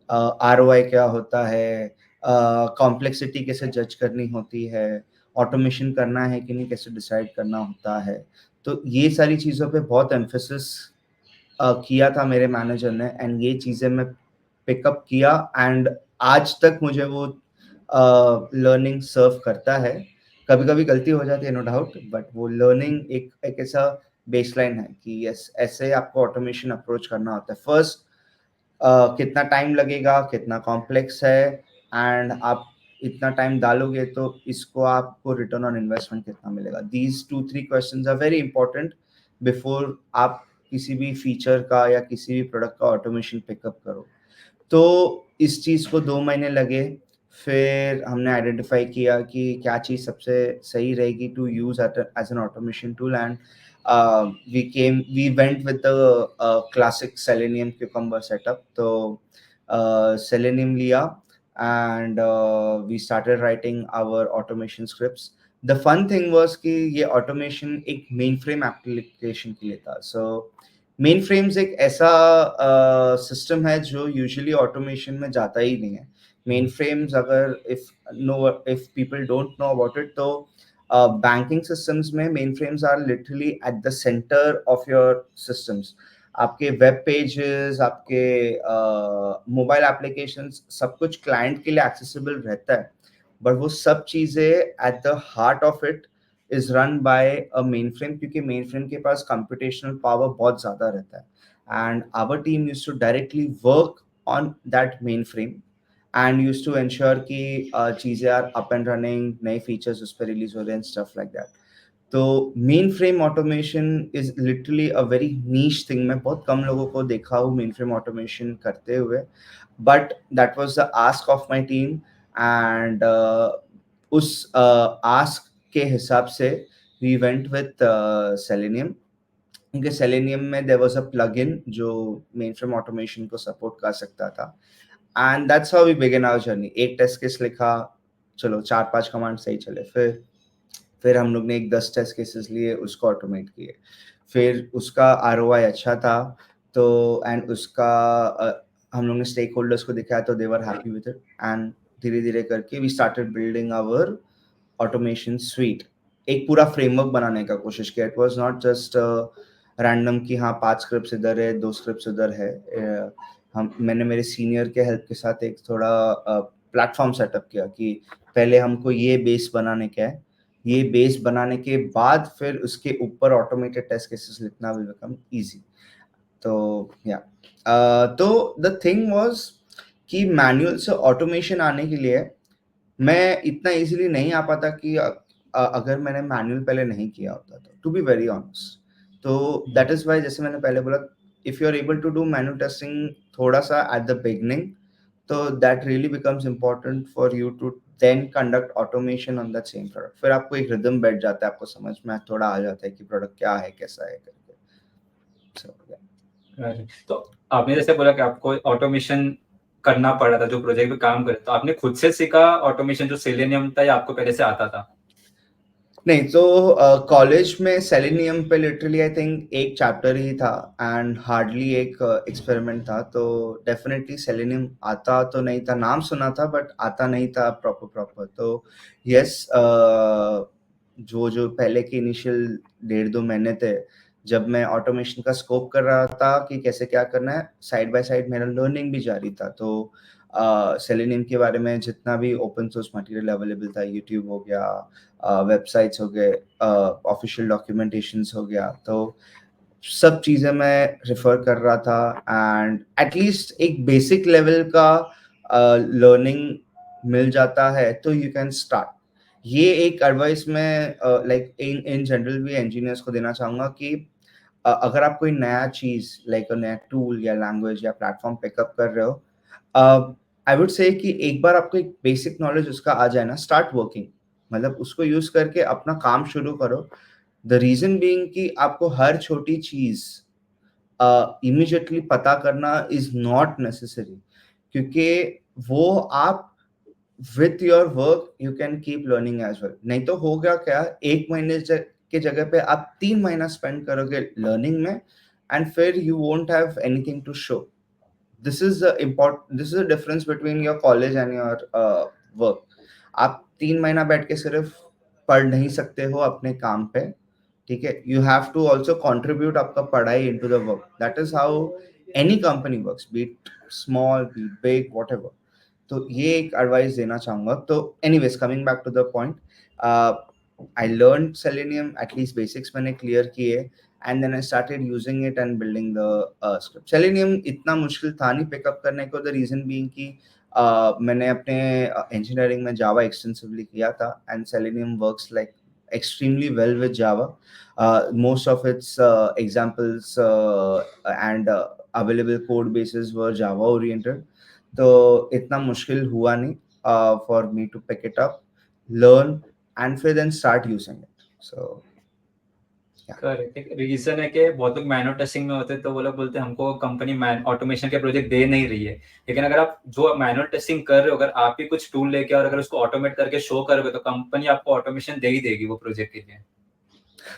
आरओआई क्या होता है, कॉम्प्लेक्सिटी कैसे जज करनी होती है, ऑटोमेशन करना है कि नहीं कैसे डिसाइड करना होता है। तो ये सारी चीज़ों पे बहुत एम्फेसिस किया था मेरे मैनेजर ने, एंड ये चीज़ें मैं पिकअप किया, एंड आज तक मुझे वो लर्निंग सर्व करता है। कभी-कभी गलती हो जाती है, नो डाउट, बट वो लर्निंग एक ऐसा बेसलाइन है कि यस, ऐसे आपको ऑटोमेशन अप्रोच करना होता है। फर्स्ट कितना टाइम लगेगा, कितना कॉम्प्लेक्स है, एंड आप इतना टाइम डालोगे तो इसको आपको रिटर्न ऑन इन्वेस्टमेंट कितना मिलेगा। These 2-3 questions are very important before आप किसी भी फीचर का या किसी भी प्रोडक्ट का ऑटोमेशन पिकअप करो। तो इस चीज़ को 2 महीने लगे। फिर हमने आइडेंटिफाई किया कि क्या चीज़ सबसे सही रहेगी to use as an automation tool, and we went with the classic Selenium Cucumber setup. तो सेलेनियम लिया, and we started writing our automation scripts. The fun thing was कि ये ऑटोमेशन एक मेनफ्रेम एप्लीकेशन के लिए था। सो मेन फ्रेम्स एक ऐसा सिस्टम है जो यूजुअली ऑटोमेशन में जाता ही नहीं है। मेन फ्रेम्स, अगर if people don't know about it, तो बैंकिंग सिस्टम्स में mainframes are literally at the centre of your systems. आपके वेब पेजेस, आपके मोबाइल एप्लीकेशंस, सब कुछ क्लाइंट के लिए एक्सेसिबल रहता है, बट वो सब चीज़ें at the heart of it is run by a mainframe, क्योंकि mainframe के पास computational power बहुत ज़्यादा रहता है, and our team used to directly work on that mainframe and used to ensure कि चीज़ें are up and running, नए features उस पर release हो रहे हैं, stuff like that. तो main frame automation is literally a very niche thing. मैं बहुत कम लोगों को देखा हूँ मेन फ्रेम ऑटोमेशन करते हुए, but that was the ask of my team, and उस आस्क के हिसाब से वी वेंट विद सेलेनियम, क्योंकि सेलेनियम में देयर वाज अ प्लगइन जो मेन फ्रेम ऑटोमेशन को सपोर्ट कर सकता था, and that's how we begin our journey. एक टेस्ट केस लिखा, चलो 4-5 कमांड सही चले, फिर हम लोग ने एक 10 टेस्ट केसेस लिए, उसको ऑटोमेट किए। फिर उसका आरओआई अच्छा था, तो एंड उसका हम लोग ने स्टेक होल्डर्स को दिखाया, तो they were happy with it, and धीरे धीरे करके we started building our automation suite. एक पूरा फ्रेमवर्क बनाने का कोशिश किया। It was not just random कि हाँ 5 स्क्रिप्ट्स इधर है, 2 स्क्रिप्ट्स उधर है। मैंने मेरे सीनियर के हेल्प के साथ एक थोड़ा प्लेटफॉर्म सेटअप किया कि पहले हमको ये बेस बनाने का है, ये बेस बनाने के बाद फिर उसके ऊपर ऑटोमेटेड टेस्ट केसेस लिखना विल बिकम इजी। तो या तो द थिंग वाज कि मैनुअल से ऑटोमेशन आने के लिए मैं इतना इजीली नहीं आ पाता कि अगर मैंने मैनुअल पहले नहीं किया होता, तो टू बी वेरी ऑनेस्ट। तो दैट इज वाई, जैसे मैंने पहले बोला, if you are able to do manual testing थोड़ा सा एट द बिगनिंग, तो that really becomes important for you to then conduct automation on that same product. फिर आपको एक रिदम बैठ जाता है, आपको समझ में थोड़ा आ जाता है कि प्रोडक्ट क्या है, कैसा है करके। So, yeah. तो आपने जैसे बोला कि आपको ऑटोमेशन करना पड़ा था जो प्रोजेक्ट पे काम करे, तो आपने खुद से सीखा ऑटोमेशन जो सेलेनियम था, या आपको पहले से आता था? नहीं, तो कॉलेज में सेलेनियम पे लिटरली आई थिंक एक चैप्टर ही था, एंड हार्डली एक एक्सपेरिमेंट था। तो डेफिनेटली सेलेनियम आता तो नहीं था, नाम सुना था बट आता नहीं था प्रॉपर। तो यस, जो पहले के इनिशियल 1.5-2 महीने थे, जब मैं ऑटोमेशन का स्कोप कर रहा था कि कैसे क्या करना है, साइड बाय साइड मेरा लर्निंग भी जारी था। तो सेलेनियम के बारे में जितना भी ओपन सोर्स मटेरियल अवेलेबल था, यूट्यूब हो गया, वेबसाइट्स हो गए, ऑफिशियल डॉक्यूमेंटेशंस हो गया, तो सब चीज़ें मैं रेफर कर रहा था एंड एटलीस्ट एक बेसिक लेवल का लर्निंग मिल जाता है तो यू कैन स्टार्ट। ये एक एडवाइस मैं लाइक इन जनरल भी इंजीनियर्स को देना चाहूँगा कि अगर आप कोई नया चीज़ लाइक नया टूल या लैंग्वेज या प्लेटफॉर्म पिकअप कर रहे हो, आई वुड से कि एक बार आपको एक बेसिक नॉलेज उसका आ जाए ना, स्टार्ट वर्किंग, मतलब उसको यूज करके अपना काम शुरू करो। द रीजन बीइंग कि आपको हर छोटी चीज इमीडिएटली पता करना इज नॉट नेसेसरी, क्योंकि वो आप with your work you can keep learning as well. नहीं तो होगा क्या, एक महीने के जगह पे आप 3 महीना स्पेंड करोगे लर्निंग में एंड फिर you won't have anything to show. This is the difference between your college and your work. आप 3 महीना बैठ के सिर्फ पढ़ नहीं सकते हो अपने काम पे, ठीक है, you have to also contribute आपका पढ़ाई into the work. That is how any company works, be it small be big whatever. तो ये एक एडवाइस देना चाहूंगा। तो anyways coming back to the point, I learn Selenium, at least basics मैंने clear किए and then I started using it and building the script. Selenium इतना मुश्किल था नहीं पिकअप करने को, द रीजन बीइंग कि मैंने अपने इंजीनियरिंग में जावा एक्सटेंसिवली किया था and selenium works like extremely well with Java. Most of its examples and available code bases were Java oriented. तो इतना मुश्किल हुआ नहीं for me to pick it up, learn and फिर then start using it. So correct. एक reason है कि बहुत लोग मैनुअल टेस्टिंग में होते हैं तो वो लोग बोलते हैं हमको कंपनी ऑटोमेशन के प्रोजेक्ट दे नहीं रही है, लेकिन अगर आप जो मैनुअल टेस्टिंग कर रहे हो अगर आप ही कुछ टूल लेके और अगर उसको ऑटोमेट करके शो करोगे तो कंपनी आपको ऑटोमेशन दे ही देगी वो प्रोजेक्ट के लिए।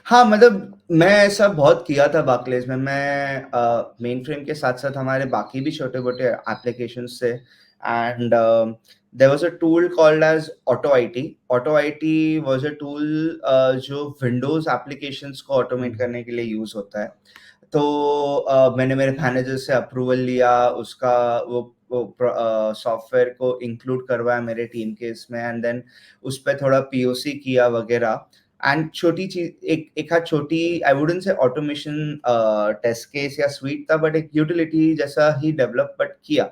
हाँ, मतलब मैं ऐसा बहुत किया था बार्कलेज में। मैं मेन फ्रेम के साथ साथ हमारे बाकी भी छोटे मोटे एप्लीकेशंस थे and there was a tool called as AutoIt. AutoIt was a tool जो विंडोज एप्लीकेशंस को ऑटोमेट करने के लिए यूज होता है। तो मैंने मेरे मैनेजर से अप्रूवल लिया, उसका वो सॉफ्टवेयर को इंक्लूड करवाया मेरे टीम के इसमें एंड देन उस पर थोड़ा पीओसी किया वगैरह। एंड छोटी चीज एक आध छोटी, I wouldn't say automation test case या स्वीट था, बट एक यूटिलिटी जैसा ही डेवलप बट किया।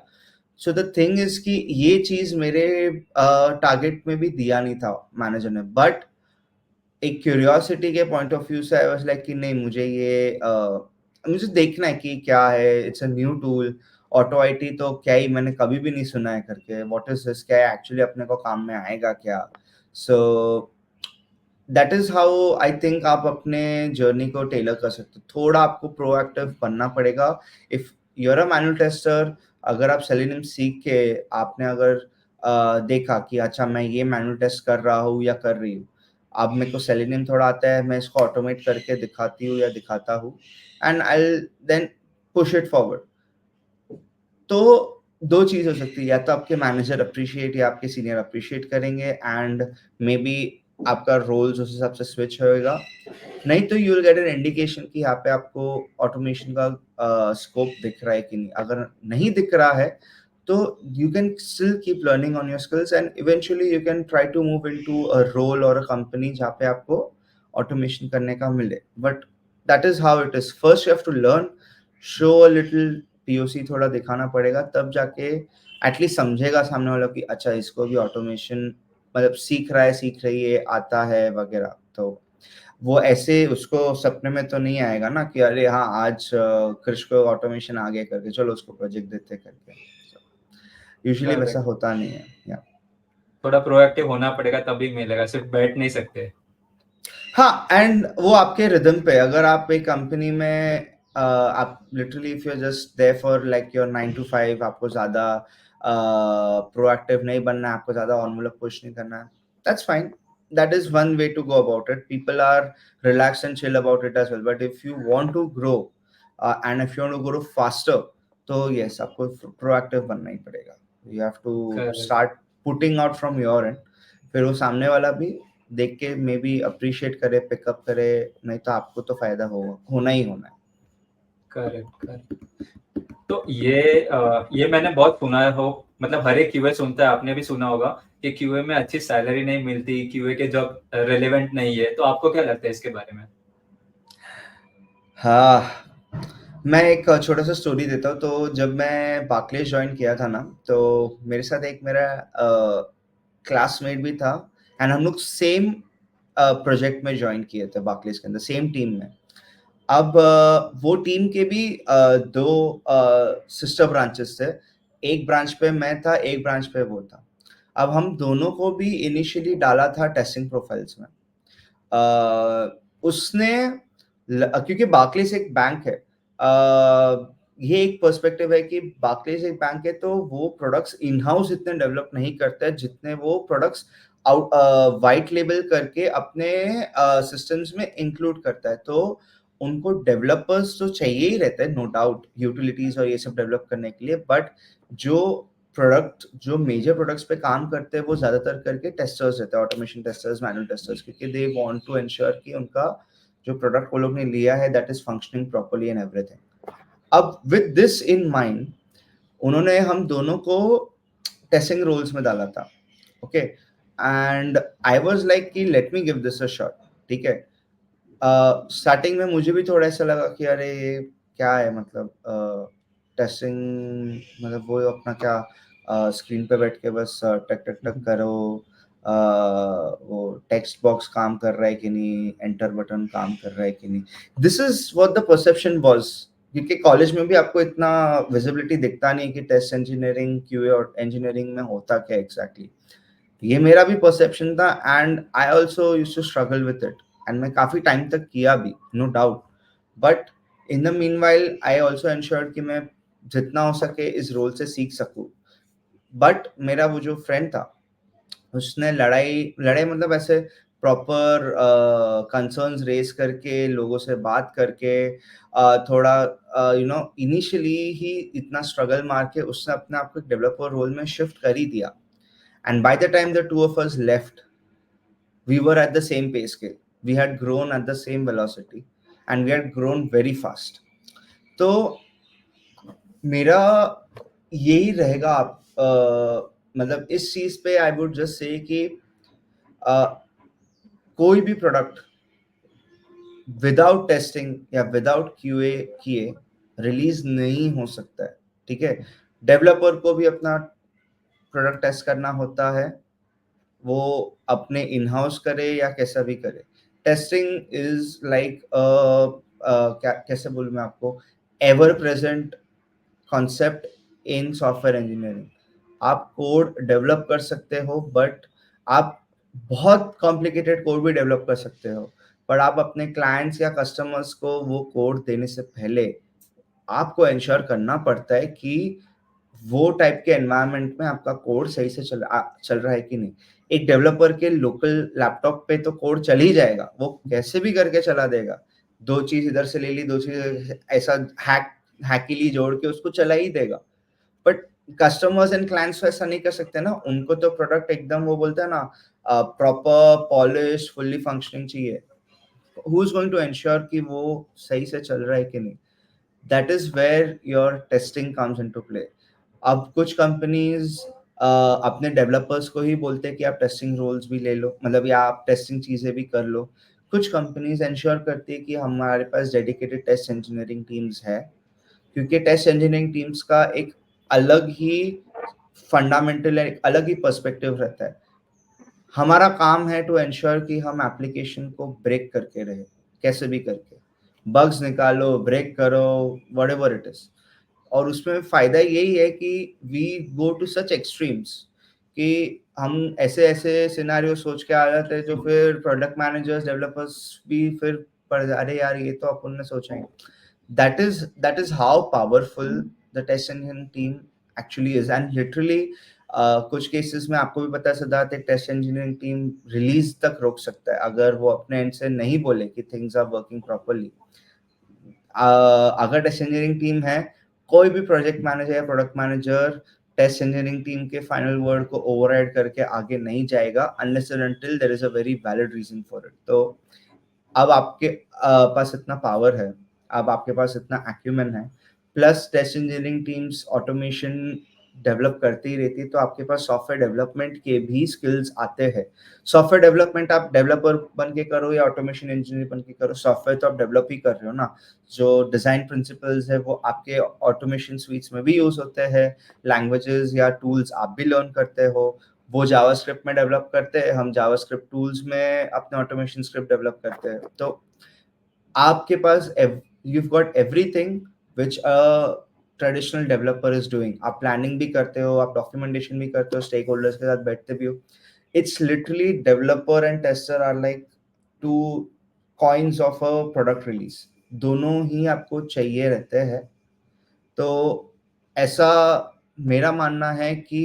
सो द थिंग इज कि ये चीज मेरे टारगेट में भी दिया नहीं था मैनेजर ने, बट एक क्यूरियोसिटी के पॉइंट ऑफ व्यू से आई वाज लाइक कि नहीं, मुझे ये मुझे देखना है कि क्या है, it's a new tool. Auto IT तो क्या ही, मैंने कभी भी नहीं सुना है करके, व्हाट इज दिस, क्या एक्चुअली अपने को काम में आएगा क्या। सो that is how I think आप अपने जर्नी को टेलर कर सकते हो। थोड़ा आपको प्रोएक्टिव बनना पड़ेगा। If you're a manual tester, अगर आप सेलेनियम सीख के आपने अगर देखा कि अच्छा मैं ये मैनुअल टेस्ट कर रहा हूँ या कर रही हूँ, अब मेरे को सेलेनियम थोड़ा आता है, मैं इसको ऑटोमेट करके दिखाती हूँ या दिखाता हूँ and I then push it forward. तो दो चीज हो सकती है, या तो आपके मैनेजर अप्रिशिएट या आपके सीनियर अप्रिशिएट करेंगे एंड मे बी आपका रोल्स उस हिसाब से स्विच होएगा, नहीं तो you will get an indication कि यहाँ पे आपको ऑटोमेशन का स्कोप दिख रहा है कि नहीं। अगर नहीं दिख रहा है तो you can still keep learning on your skills and eventually you can try to move into a role or a company जहाँ पे आपको ऑटोमेशन करने का मिले। But that is how it is, first you have to learn, show a little POC थोड़ा दिखाना पड़ेगा, तब जाके एटलीस्ट समझेगा सामने वाला कि अच्छा इसको भी ऑटोमेशन मतलब सीख रहा है, सीख रही है, आता है वगैरह। तो वो ऐसे उसको सपने में तो नहीं आएगा ना कि अरे हाँ आज कृष को ऑटोमेशन आ गया करके चलो उसको प्रोजेक्ट देते करके। यूजुअली वैसा करेक्ट। होता नहीं है या थोड़ा प्रोएक्टिव होना पड़ेगा तभी मिलेगा, सिर्फ बैठ नहीं सकते। हाँ, एंड वो आपके रिदम पे, अगर आप एक कंपनी में आप literally if you just there for like your 9 to 5, आपको ज्यादा प्रोएक्टिव नहीं बनना है, आपको ज्यादा एनवेलप पुश नहीं करना है, that's fine. That is one way to go about it. People are relaxed and chill about it as well. But if you want to grow and if you want to grow faster, तो yes, आपको proactive बनना ही पड़ेगा। You have to correct. start putting out from your end. फिर वो सामने वाला भी देख के मे बी अप्रिशिएट करे, पिकअप करे, नहीं तो आपको तो फायदा होगा, होना ही होना है। करेक्ट। करेक्ट। तो ये मैंने बहुत सुना हो, मतलब हर एक क्यूए सुनता है, आपने भी सुना होगा कि क्यूए में अच्छी सैलरी नहीं मिलती, क्यूए के जॉब रेलेवेंट नहीं है, तो आपको क्या लगता है इसके बारे में? हाँ, मैं एक छोटा-सा स्टोरी देता हूँ। तो जब मैं बार्कलेज जॉइन किया था ना, तो मेरे साथ एक मेरा क्लासमेट भी था एंड हम लोग सेम प्रोजेक्ट में जॉइन किए थे बार्कलेज के अंदर, सेम टीम में। अब वो टीम के भी 2 सिस्टर ब्रांचेस थे। एक ब्रांच पे मैं था, एक ब्रांच पे वो था। अब हम दोनों को भी इनिशियली डाला था टेस्टिंग प्रोफाइल्स में। उसने क्योंकि बार्कलेज एक बैंक है, ये एक पर्सपेक्टिव है कि बार्कलेज एक बैंक है, तो वो प्रोडक्ट्स इन हाउस इतने डेवलप नहीं करता है जितने वो प्रोडक्ट्स आउट वाइट लेबल करके अपने सिस्टम्स में इंक्लूड करता है। तो उनको डेवलपर्स तो चाहिए ही रहते हैं, नो डाउट, यूटिलिटीज और ये सब डेवलप करने के लिए। बट जो जो मेजर प्रोडक्ट्स पे काम करते हैं वो ज्यादातर करके टेस्टर्स रहते हैं, ऑटोमेशन टेस्टर्स, मैनुअल टेस्टर्स, क्योंकि दे वांट टू एंश्योर कि उनका जो प्रोडक्ट वो लोग ने लिया है that is functioning properly and everything. अब विद दिस इन माइंड उन्होंने हम दोनों को टेस्टिंग रोल्स में डाला था। Okay, and I was like कि let me give this a shot. ठीक है, स्टार्टिंग में मुझे भी थोड़ा ऐसा लगा कि अरे ये क्या है, मतलब टेस्टिंग, मतलब वो अपना क्या स्क्रीन पे बैठ के बस टक टक टक करो, वो टेक्स्ट बॉक्स काम कर रहा है कि नहीं, एंटर बटन काम कर रहा है कि नहीं। This is what the perception was, क्योंकि कॉलेज में भी आपको इतना विजिबिलिटी दिखता नहीं कि टेस्ट इंजीनियरिंग, क्यूए और इंजीनियरिंग में होता क्या एग्जैक्टली। ये मेरा भी परसेप्शन था and I also used to struggle with it, and मैं काफी टाइम तक किया भी, no doubt. But in the meanwhile I also ensured कि मैं जितना हो सके इस रोल से सीख सकूं। बट मेरा वो जो फ्रेंड था उसने लड़ाई लड़ाई मतलब ऐसे प्रॉपर कंसर्न्स रेज करके, लोगों से बात करके, थोड़ा इनिशियली ही इतना स्ट्रगल मार के उसने अपने आप को डेवलपर रोल में शिफ्ट कर ही दिया। And by the time the two of us left, we were at the same pay scale. We had grown at the same velocity and we had grown very fast. तो मेरा यही रहेगा, मतलब इस चीज पे आई वुड जस्ट से कि कोई भी प्रोडक्ट विदाउट टेस्टिंग या विदाउट क्यूए किए रिलीज नहीं हो सकता है। ठीक है, डेवलपर को भी अपना प्रोडक्ट टेस्ट करना होता है, वो अपने इन हाउस करे या कैसा भी करे। टेस्टिंग इज लाइक क्या कैसे बोलूं मैं आपको, ever present concept in software engineering. आप कोड डेवलप कर सकते हो, बट आप बहुत कॉम्प्लिकेटेड कोड भी डेवलप कर सकते हो, पर आप अपने क्लाइंट्स या कस्टमर्स को वो कोड देने से पहले आपको इंश्योर करना पड़ता है कि वो टाइप के एनवायरनमेंट में आपका कोड सही से चल रहा है कि नहीं। एक डेवलपर के लोकल लैपटॉप पे तो कोड चल ही जाएगा, वो कैसे भी करके चला देगा। 2 चीज इधर से ले ली, 2 चीज ऐसा हैकिली जोड़ के उसको चला ही देगा। बट कस्टमर्स एंड क्लाइंट्स ऐसा नहीं कर सकते ना, उनको तो प्रोडक्ट एकदम वो बोलते हैं ना, प्रॉपर पॉलिश फुल्ली फंक्शनिंग चाहिए। Who is going to ensure कि वो सही से चल रहा है कि नहीं? That is where your testing comes into play. अब कुछ कंपनीज अपने डेवलपर्स को ही बोलते हैं कि आप टेस्टिंग रोल्स भी ले लो, मतलब या आप टेस्टिंग चीजें भी कर लो। कुछ कंपनीज इंश्योर करती है कि हमारे पास डेडिकेटेड टेस्ट इंजीनियरिंग टीम्स है, क्योंकि टेस्ट इंजीनियरिंग टीम्स का एक अलग ही फंडामेंटल, एक अलग ही पर्सपेक्टिव रहता है। हमारा काम है टू एंश्योर कि हम एप्लीकेशन को ब्रेक करके रहे, कैसे भी करके बग्स निकालो, ब्रेक करो, व्हाटएवर इट इज। और उसमें फायदा यही है कि we go to such extremes कि हम ऐसे ऐसे सिनेरियो सोच के आ जाते हैं जो फिर प्रोडक्ट मैनेजर्स, डेवलपर्स भी फिर पढ़ अरे यार ये तो अपन ने सोचा ही। That is how powerful the test engineering team actually is. And literally कुछ केसेस में आपको भी पता है सिद्धार्थ, एक टेस्ट इंजीनियरिंग टीम रिलीज तक रोक सकता है अगर वो अपने एंड से नहीं बोले कि थिंग्स आर वर्किंग प्रॉपरली। अगर टेस्ट इंजीनियरिंग टीम है, कोई भी प्रोजेक्ट मैनेजर या product manager test engineering team के फाइनल वर्ड को ओवरराइड करके आगे नहीं जाएगा unless and until there is a very valid reason for it. तो अब आपके पास इतना पावर है, अब आपके पास इतना एक्यूमेन है, plus test engineering teams automation develop करती ही रहती है, तो आपके पास सॉफ्टवेयर डेवलपमेंट के भी स्किल्स आते हैं। सॉफ्टवेयर डेवलपमेंट आप डेवलपर बन के करो या ऑटोमेशन इंजीनियर बन के करो, सॉफ्टवेयर तो आप डेवलप ही कर रहे हो ना। जो डिजाइन प्रिंसिपल्स है वो आपके ऑटोमेशन स्वीट्स में भी यूज होते हैं, लैंग्वेजेस या टूल्स आप भी लर्न करते हो। वो जावास्क्रिप्ट में डेवलप करते हैं, हम जावास्क्रिप्ट टूल्स में अपने ऑटोमेशन स्क्रिप्ट डेवलप करते हैं। तो आपके पास you've got everything which a traditional developer is doing. आप प्लानिंग भी करते हो, आप डॉक्यूमेंटेशन भी करते हो, स्टेक होल्डर्स के साथ बैठते भी हो। It's literally developer and tester are like two coins of a product release, दोनों ही आपको चाहिए रहते हैं। तो ऐसा मेरा मानना है कि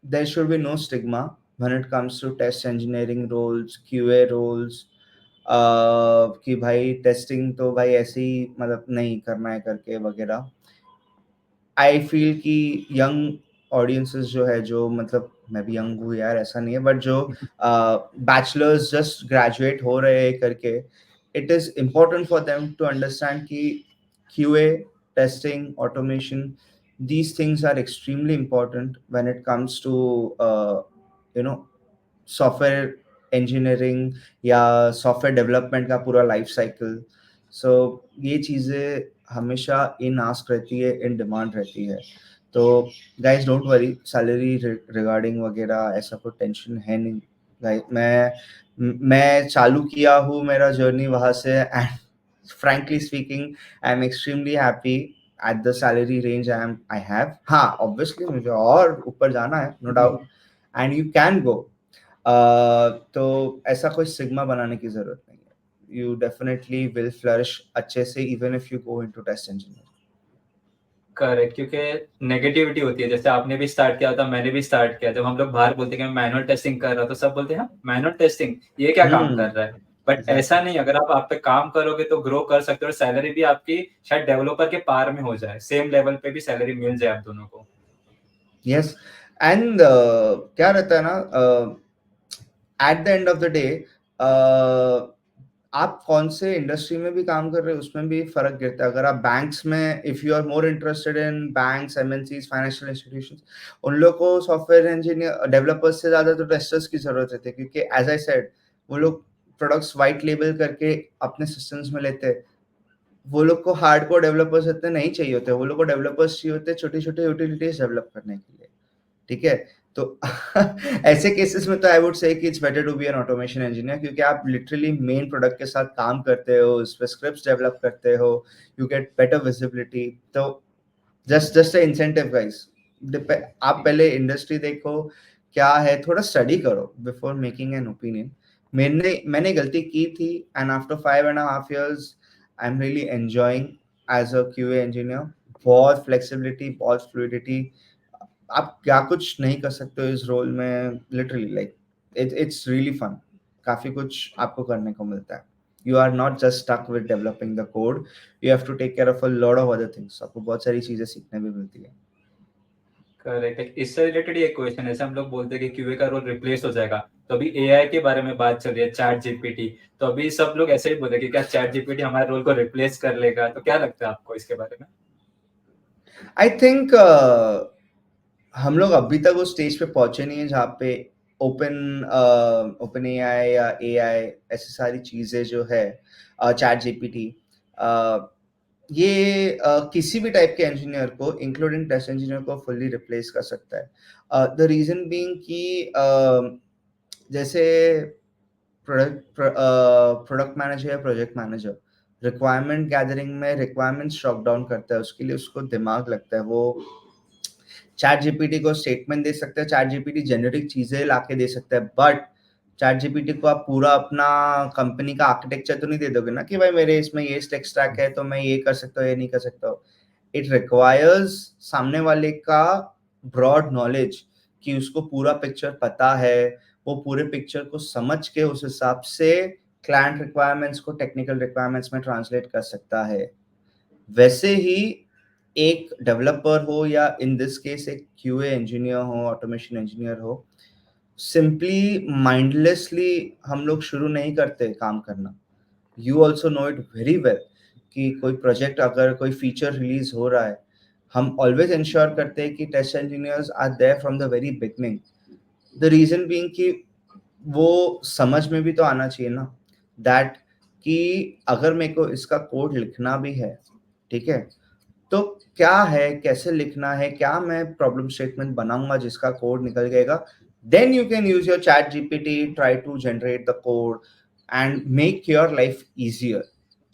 there should be no stigma when it comes to test engineering roles, QA roles, कि भाई टेस्टिंग तो भाई ऐसे ही मतलब नहीं करना है करके वगैरह। आई फील कि यंग ऑडियंसेस जो है, जो मतलब मैं भी यंग हूँ यार, ऐसा नहीं है, बट जो बैचलर्स जस्ट ग्रेजुएट हो रहे हैं करके, it is important for them to understand कि QA, टेस्टिंग, ऑटोमेशन, these things are extremely important when it comes to you know software engineering या सॉफ्टवेयर डेवलपमेंट का पूरा लाइफ साइकिल। सो ये चीज़ें हमेशा इन आस्क रहती है, इन डिमांड रहती है। तो guys don't worry, salary regarding वगैरह ऐसा कोई टेंशन है नहीं। गाइस मैं चालू किया हूँ मेरा जर्नी वहाँ से, and frankly speaking I am extremely happy at the salary range I have. हाँ obviously मुझे और ऊपर जाना है, no doubt, and you can go. तो ऐसा कोई सिग्मा बनाने की जरूरत नहीं है। यू डेफिनेटली विल फ्लरिश अच्छे से even if you go into test engineer. Correct, क्योंकि नेगेटिविटी होती है, जैसे आपने भी स्टार्ट किया था, मैंने भी स्टार्ट किया। जब हम लोग बाहर बोलते हैं कि मैं मैनुअल टेस्टिंग कर रहा हूं, तो सब बोलते हैं मैनुअल टेस्टिंग ये क्या काम कर रहा है। बट ऐसा नहीं, अगर आप पे काम करोगे तो ग्रो कर सकते हो, और सैलरी भी आपकी शायद डेवलपर के पार में हो जाए, सेम लेवल पे भी सैलरी मिल जाए आप दोनों को। यस, एंड क्या रहता है ना, eight the end of the day आप कौन से इंडस्ट्री में भी काम कर रहे हो उसमें भी फर्क गिरता है। अगर आप बैंक्स में, if you are more interested in banks, MNCs, financial institutions, उन लोग को सॉफ्टवेयर इंजीनियर डेवलपर्स से ज्यादा तो टेस्टर्स की जरूरत रहती है, क्योंकि एज आई सेड वो लोग प्रोडक्ट्स वाइट लेबल करके अपने सिस्टम्स में लेते हैं। वो लोग को हार्डकोर डेवलपर्स इतने नहीं चाहिए होते, वो लोग को डेवलपर्स चाहिए होते छोटे छोटे यूटिलिटीज डेवलप करने के लिए। ठीक है, तो ऐसे केसेस में तो आई वुड से कि it's better to be an automation engineer, क्योंकि आप लिटरली मेन प्रोडक्ट के साथ काम करते हो, उस पे स्क्रिप्ट्स डेवलप करते हो, यू गेट बेटर विजिबिलिटी। तो जस्ट अ इंसेंटिव गाइस, आप पहले इंडस्ट्री देखो क्या है, थोड़ा स्टडी करो बिफोर मेकिंग एन ओपिनियन। मैंने गलती की थी, and after 5.5 years I am really enjoying as a QA engineer. बहुत फ्लेक्सिबिलिटी, बहुत फ्लूइडिटी, आप क्या कुछ नहीं कर सकते हो इस रोल में, literally like it's really fun. काफी कुछ आपको करने को मिलता है। You are not just stuck with developing the code, you have to take care of a lot of other things. आपको बहुत सारी चीजें सीखने भी मिलती है। करेक्ट, इससे रिलेटेड एक क्वेश्चन है, जैसे हम लोग बोलते हैं कि क्यूए का रोल रिप्लेस हो जाएगा, तो अभी एआई के बारे में बात चल रही है, चैट जीपीटी। तो अभी सब लोग ऐसे ही बोले कि क्या चैट जीपीटी हमारे रोल को रिप्लेस कर लेगा, तो क्या लगता है आपको इसके बारे में? आई थिंक हम लोग अभी तक उस स्टेज पे पहुंचे नहीं है जहाँ पे ओपन एआई या एआई ऐसी सारी चीजें जो है, चैट जीपीटी, ये किसी भी टाइप के इंजीनियर को इंक्लूडिंग टेस्ट इंजीनियर को फुल्ली रिप्लेस कर सकता है। द रीजन बीइंग कि जैसे प्रोडक्ट मैनेजर या प्रोजेक्ट मैनेजर रिक्वायरमेंट गैदरिंग में रिक्वायरमेंट्स शॉट डाउन करता है, उसके लिए उसको दिमाग लगता है। वो चैट जीपीटी को स्टेटमेंट दे सकते हैं, चैट जीपीटी जेनेरिक चीजें लाके दे सकता है, बट चैट जीपीटी को आप पूरा अपना कंपनी का आर्किटेक्चर तो नहीं दे दोगे ना कि भाई मेरे इसमें ये टेक स्टैक है तो मैं ये कर सकता हूँ, ये नहीं कर सकता हूँ। इट रिक्वायर्स सामने वाले का ब्रॉड नॉलेज, कि उसको पूरा पिक्चर पता है, वो पूरे पिक्चर को समझ के उस हिसाब से क्लाइंट रिक्वायरमेंट्स को टेक्निकल रिक्वायरमेंट्स में ट्रांसलेट कर सकता है। वैसे ही एक डेवलपर हो या इन दिस केस एक क्यूए इंजीनियर हो, ऑटोमेशन इंजीनियर हो, सिंपली माइंडलेसली हम लोग शुरू नहीं करते काम करना। You also know it very well कि कोई प्रोजेक्ट, अगर कोई फीचर रिलीज हो रहा है, हम ऑलवेज इंश्योर करते हैं कि test engineers are there from the very beginning. The reason being कि वो समझ में भी तो आना चाहिए ना दैट कि अगर मेरे को इसका कोड लिखना भी है, ठीक है, तो क्या है, कैसे लिखना है, क्या मैं प्रॉब्लम स्टेटमेंट बनाऊंगा जिसका कोड निकल जाएगा, then you can use your ChatGPT, try to generate the code and make your life easier.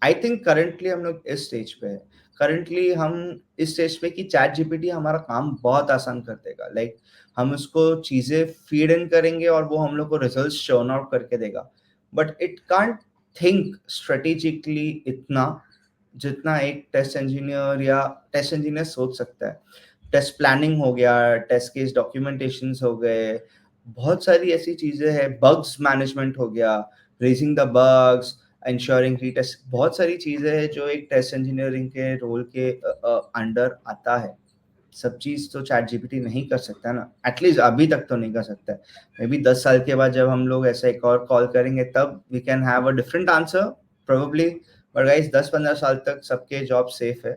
I think currently हम लोग इस स्टेज पे है, करंटली हम इस स्टेज पे कि चैट जीपीटी हमारा काम बहुत आसान कर देगा। लाइक हम उसको चीजें फीड इन करेंगे और वो हम लोग को रिजल्ट शोन आउट करके देगा, but it can't think strategically इतना जितना एक टेस्ट इंजीनियर सोच सकता है। टेस्ट प्लानिंग हो गया, टेस्ट केस डॉक्यूमेंटेशन हो गए, बहुत सारी ऐसी चीजें हैं, बग्स मैनेजमेंट हो गया, raising the bugs, ensuring retest, बहुत सारी चीजें हैं जो एक टेस्ट इंजीनियरिंग के रोल के अंडर आता है। सब चीज तो चैट जीपीटी नहीं कर सकता ना, एटलीस्ट अभी तक तो नहीं कर सकता है। मे बी 10 साल के बाद जब हम लोग ऐसा एक और कॉल करेंगे तब we can have a different answer probably, but guys 10-15 साल तक सबके जॉब सेफ है।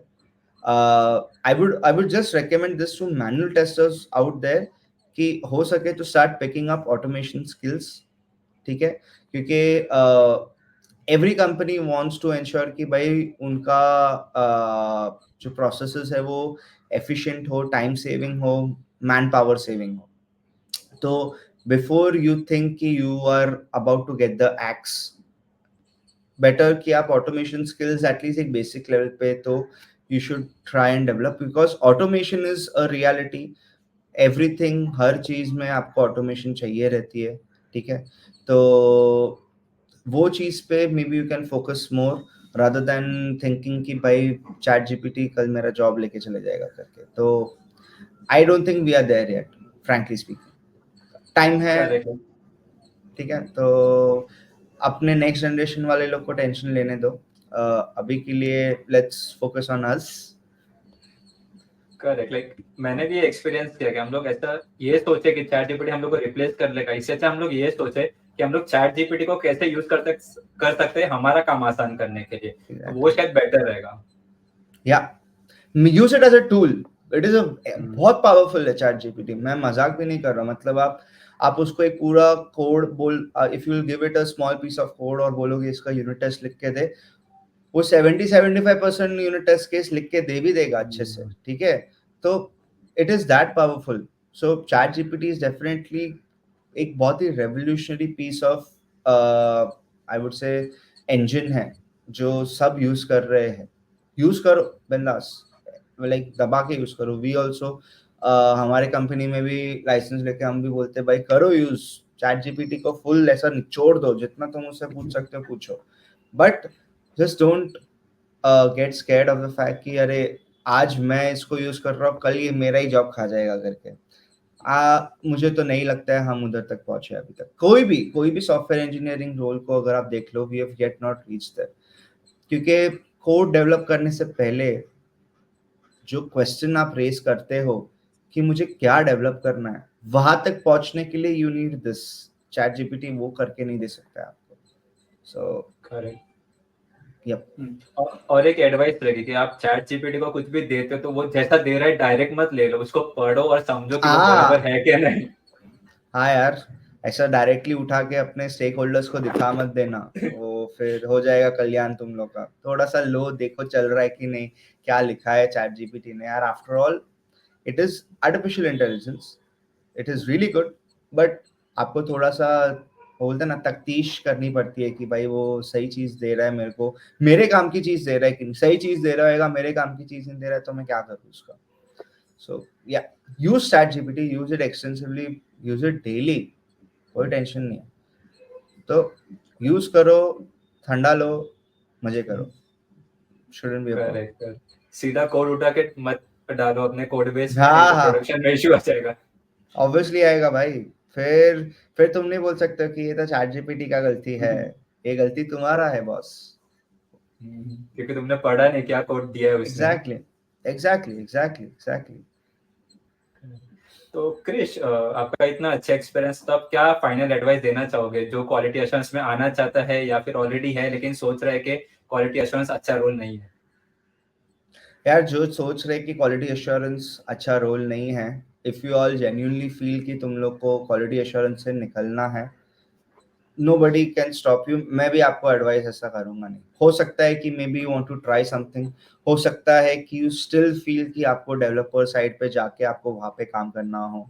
I would just recommend this to manual testers out there कि हो सके तो start picking up automation skills, ठीक है, क्योंकि every company wants to ensure कि भाई उनका जो प्रोसेसेस है वो एफिशिएंट हो, टाइम सेविंग हो, मैन पावर सेविंग हो। तो बिफोर यू थिंक कि you are about to get the x, better कि आप ऑटोमेशन स्किल्स एटलीस्ट एक बेसिक लेवल पे तो you should try and develop, because automation is a reality. Everything, हर चीज में आपको ऑटोमेशन चाहिए रहती है, ठीक है, तो वो चीज पे may be you can focus more rather than thinking कि भाई चैट जीपीटी कल मेरा जॉब लेके चले जाएगा करके। तो I don't think we are there yet, frankly speaking. Time है, करेक्ट ठीक है, तो अपने नेक्स्ट जनरेशन वाले लोग को टेंशन लेने दो। अभी के लिए let's focus on us. Correct like मैंने भी एक्सपीरियंस किया कि हम लोग ऐसा ये सोचे कि चैट जीपीटी हम लोग को रिप्लेस कर लेगा, इससे अच्छा हम लोग ये सोचे कि हम लोग चैट जीपीटी को कैसे यूज कर सकते हैं हमारा काम आसान करने के लिए, तो वो शायद बेटर रहेगा। या use it as a tool, it is a बहुत पावरफुल है चैट जीपीटी, मैं मजाक भी नहीं कर रहा। मतलब आप उसको एक पूरा कोड बोल, if you will give it a small piece of code और बोलोगे इसका यूनिट टेस्ट लिख के दे, वो 70-75% यूनिट टेस्ट केस लिख के दे भी देगा अच्छे से, ठीक है। तो it is that powerful. So chat GPT is definitely एक बहुत ही revolutionary piece of I would say engine है जो सब यूज कर रहे हैं। यूज करो बिंदास, लाइक दबा के यूज करो। वी ऑल्सो हमारे कंपनी में भी लाइसेंस लेके हम भी बोलते हैं भाई करो यूज, चैट जीपीटी को फुल ऐसा निचोड़ दो, जितना तुम उससे पूछ सकते हो पूछो, but just don't get scared of the fact कि अरे आज मैं इसको यूज कर रहा हूँ, कल ये मेरा ही जॉब खा जाएगा करके। मुझे तो नहीं लगता है हम उधर तक पहुंचे अभी तक। कोई भी सॉफ्टवेयर इंजीनियरिंग रोल को अगर आप देख लो, we have yet not reach that, क्योंकि कोड डेवलप करने से पहले जो क्वेश्चन आप रेज करते हो कि मुझे क्या डेवलप करना है, वहां तक पहुंचने के लिए you need this. ChatGPT वो करके नहीं दे सकता है आपको। So correct yup. और एक एडवाइस रहेगी कि आप चैट जीपीटी को कुछ भी देते हो तो वो जैसा दे रहा है डायरेक्ट मत ले लो, उसको पढ़ो और समझो कि वो बराबर है क्या नहीं। हाँ यार, ऐसा डायरेक्टली उठा के अपने स्टेक होल्डर्स को दिखा मत देना, वो फिर हो जाएगा कल्याण तुम लोग का। थोड़ा सा लो, देखो चल रहा है कि नहीं, क्या लिखा है चैट जीपीटी ने। यार after all it is artificial intelligence, it is really good, but आपको थोड़ा सा बोलते ना तफ्तीश करनी पड़ती है कि भाई वो सही चीज दे रहा है मेरे को, मेरे काम की चीज दे रहा है कि नहीं। सही चीज दे रहेगा, मेरे काम की चीज नहीं दे रहा है, तो मैं क्या करूँ उसका। So yeah, use ChatGPT, use it extensively, use it daily, कोई टेंशन नहीं है। तो यूज करो, ठंडा लो, मजे करो, shouldn't be a problem। Correct सीधा कोड उठा के मत डालो अपने कोड बेस में, नहीं हाँ तो हाँ, प्रोडक्शन में इश्यू आ जाएगा। ऑब्वियसली आएगा भाई। फिर तुम नहीं बोल सकते कि ये तो ChatGPT का गलती है, ये गलती तुम्हारा है बॉस। क्योंकि तुमने पढ़ा नहीं क्या कोड दिया है उसने। Exactly exactly exactly exactly. तो क्रिश आपका इतना अच्छा एक्सपीरियंस, तो आप क्या फाइनल एडवाइस देना चाहोगे जो क्वालिटी एश्योरेंस में आना चाहता है या फिर ऑलरेडी है लेकिन सोच रहा है कि क्वालिटी एश्योरेंस अच्छा रोल नहीं है? यार जो सोच रहे कि क्वालिटी एश्योरेंस अच्छा रोल नहीं है, if you all genuinely feel कि तुम लोग को क्वालिटी एश्योरेंस से निकलना है, nobody can stop you. मैं भी आपको एडवाइस ऐसा करूंगा नहीं. हो सकता है कि maybe you want to try something, हो सकता है कि यू स्टिल फील कि आपको डेवलपर साइड पे जाके आपको वहां पे काम करना हो.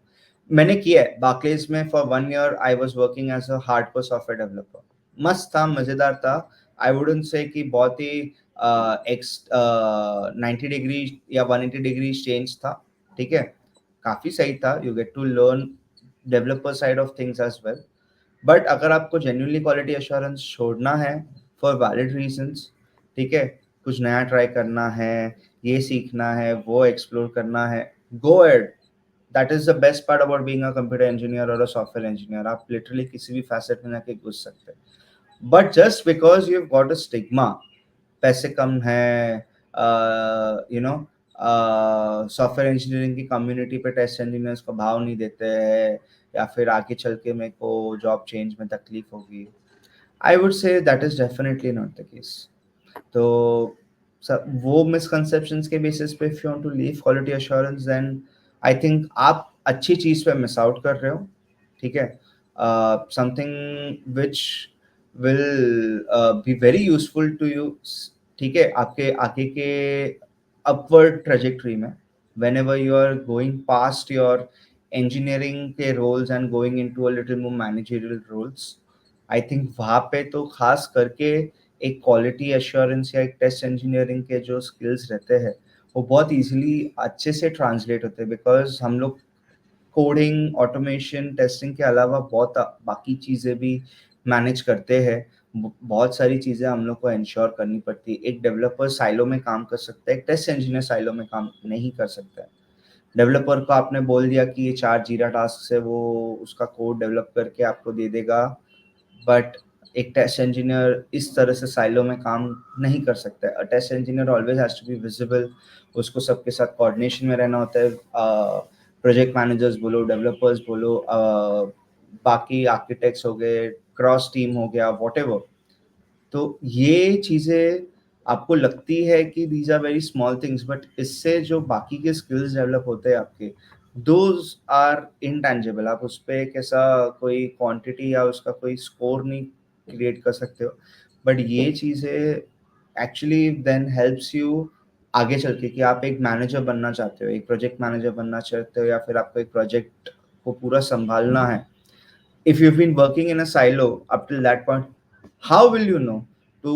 मैंने किया है बार्कलेज में. For 1 year I was working as a hardcore software developer. मस्त था, मजेदार था. आई वुडंट से कि बहुत ही एक्स 90 डिग्री या 180 डिग्री चेंज था. ठीक है, काफी सही था. You get to learn developer side of things as well. But अगर आपको जेन्युइनली क्वालिटी एश्योरेंस छोड़ना है फॉर वैलिड रीजंस, ठीक है, कुछ नया ट्राई करना है, ये सीखना है, वो एक्सप्लोर करना है, go ahead. That is the best part about being a computer engineer और अ सॉफ्टवेयर इंजीनियर. आप लिटरली किसी भी फैसेट में जाके घुस सकते हैं. But just because you have got a stigma, पैसे कम है, यू नो, सॉफ्टवेयर इंजीनियरिंग की कम्युनिटी पे टेस्ट इंजीनियर्स को भाव नहीं देते हैं, या फिर आगे चल के मेरे को जॉब चेंज में तकलीफ होगी, I would say that is definitely not the case. तो वो मिसकंसेप्शंस के बेसिस पे if you want to leave quality assurance, then I think आप अच्छी चीज पे मिस आउट कर रहे हो. ठीक है, something which will be very useful to you. ठीक है, आपके आगे के अपवर्ड ट्रेजेक्टरी में, whenever you are going past your engineering के roles and going into a little more managerial roles, I think वहाँ पे तो खास करके एक क्वालिटी एश्योरेंस या एक टेस्ट इंजीनियरिंग के जो स्किल्स रहते हैं वो बहुत इजीली अच्छे से ट्रांसलेट होते हैं. बिकॉज हम लोग कोडिंग, ऑटोमेशन, टेस्टिंग के अलावा बहुत बाकी चीज़ें भी मैनेज करते हैं. बहुत सारी चीज़ें हम लोग को इंश्योर करनी पड़ती है. एक डेवलपर साइलो में काम कर सकता है, एक टेस्ट इंजीनियर साइलो में काम नहीं कर सकता है. डेवलपर को आपने बोल दिया कि ये 4 जीरा टास्क है, वो उसका कोड डेवलप करके आपको दे देगा. बट एक टेस्ट इंजीनियर इस तरह से साइलो में काम नहीं कर सकता है. A test engineer always has to be visible. उसको सबके साथ कोऑर्डिनेशन में रहना होता है. प्रोजेक्ट मैनेजर्स बोलो, डेवलपर्स बोलो, बाकी आर्किटेक्ट्स हो गए, क्रॉस टीम हो गया, व्हाटएवर. तो ये चीजें आपको लगती है कि these are very small things, but इससे जो बाकी के स्किल्स डेवलप होते हैं आपके, दोज आर इनटैंजिबल. आप उस पर एक ऐसा कोई क्वांटिटी या उसका कोई स्कोर नहीं क्रिएट कर सकते हो. बट ये चीजें एक्चुअली देन हेल्प्स यू आगे चल के, कि आप एक मैनेजर बनना चाहते हो, एक प्रोजेक्ट मैनेजर बनना चाहते हो, या फिर आपको एक प्रोजेक्ट को पूरा संभालना है. If you've been working in a silo up till that point, how will you know to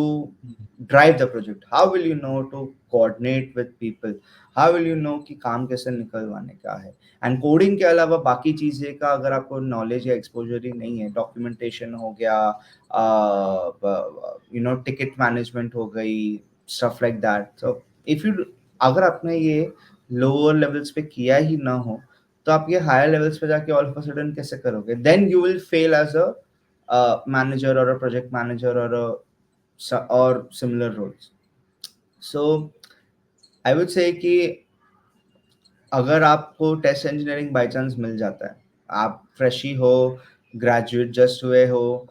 drive the project? How will you know to coordinate with people? How will you know कि काम कैसे निकलवाने का है? And coding के अलावा बाकी चीजें का अगर आपको नॉलेज या एक्सपोजर ही नहीं है, डॉक्यूमेंटेशन हो गया, यू नो, टिकट मैनेजमेंट हो गई, stuff like that. So if you, अगर आपने ये लोअर लेवल्स पे किया ही ना हो, तो आप ये हायर लेवल्स पे जाके ऑल ऑफ अ सडन कैसे करोगे? Then you will fail as a manager or a project manager or similar roles. So I would say कि अगर आपको टेस्ट इंजीनियरिंग बाय चांस मिल जाता है, आप फ्रेश ही हो, ग्रेजुएट जस्ट हुए हो,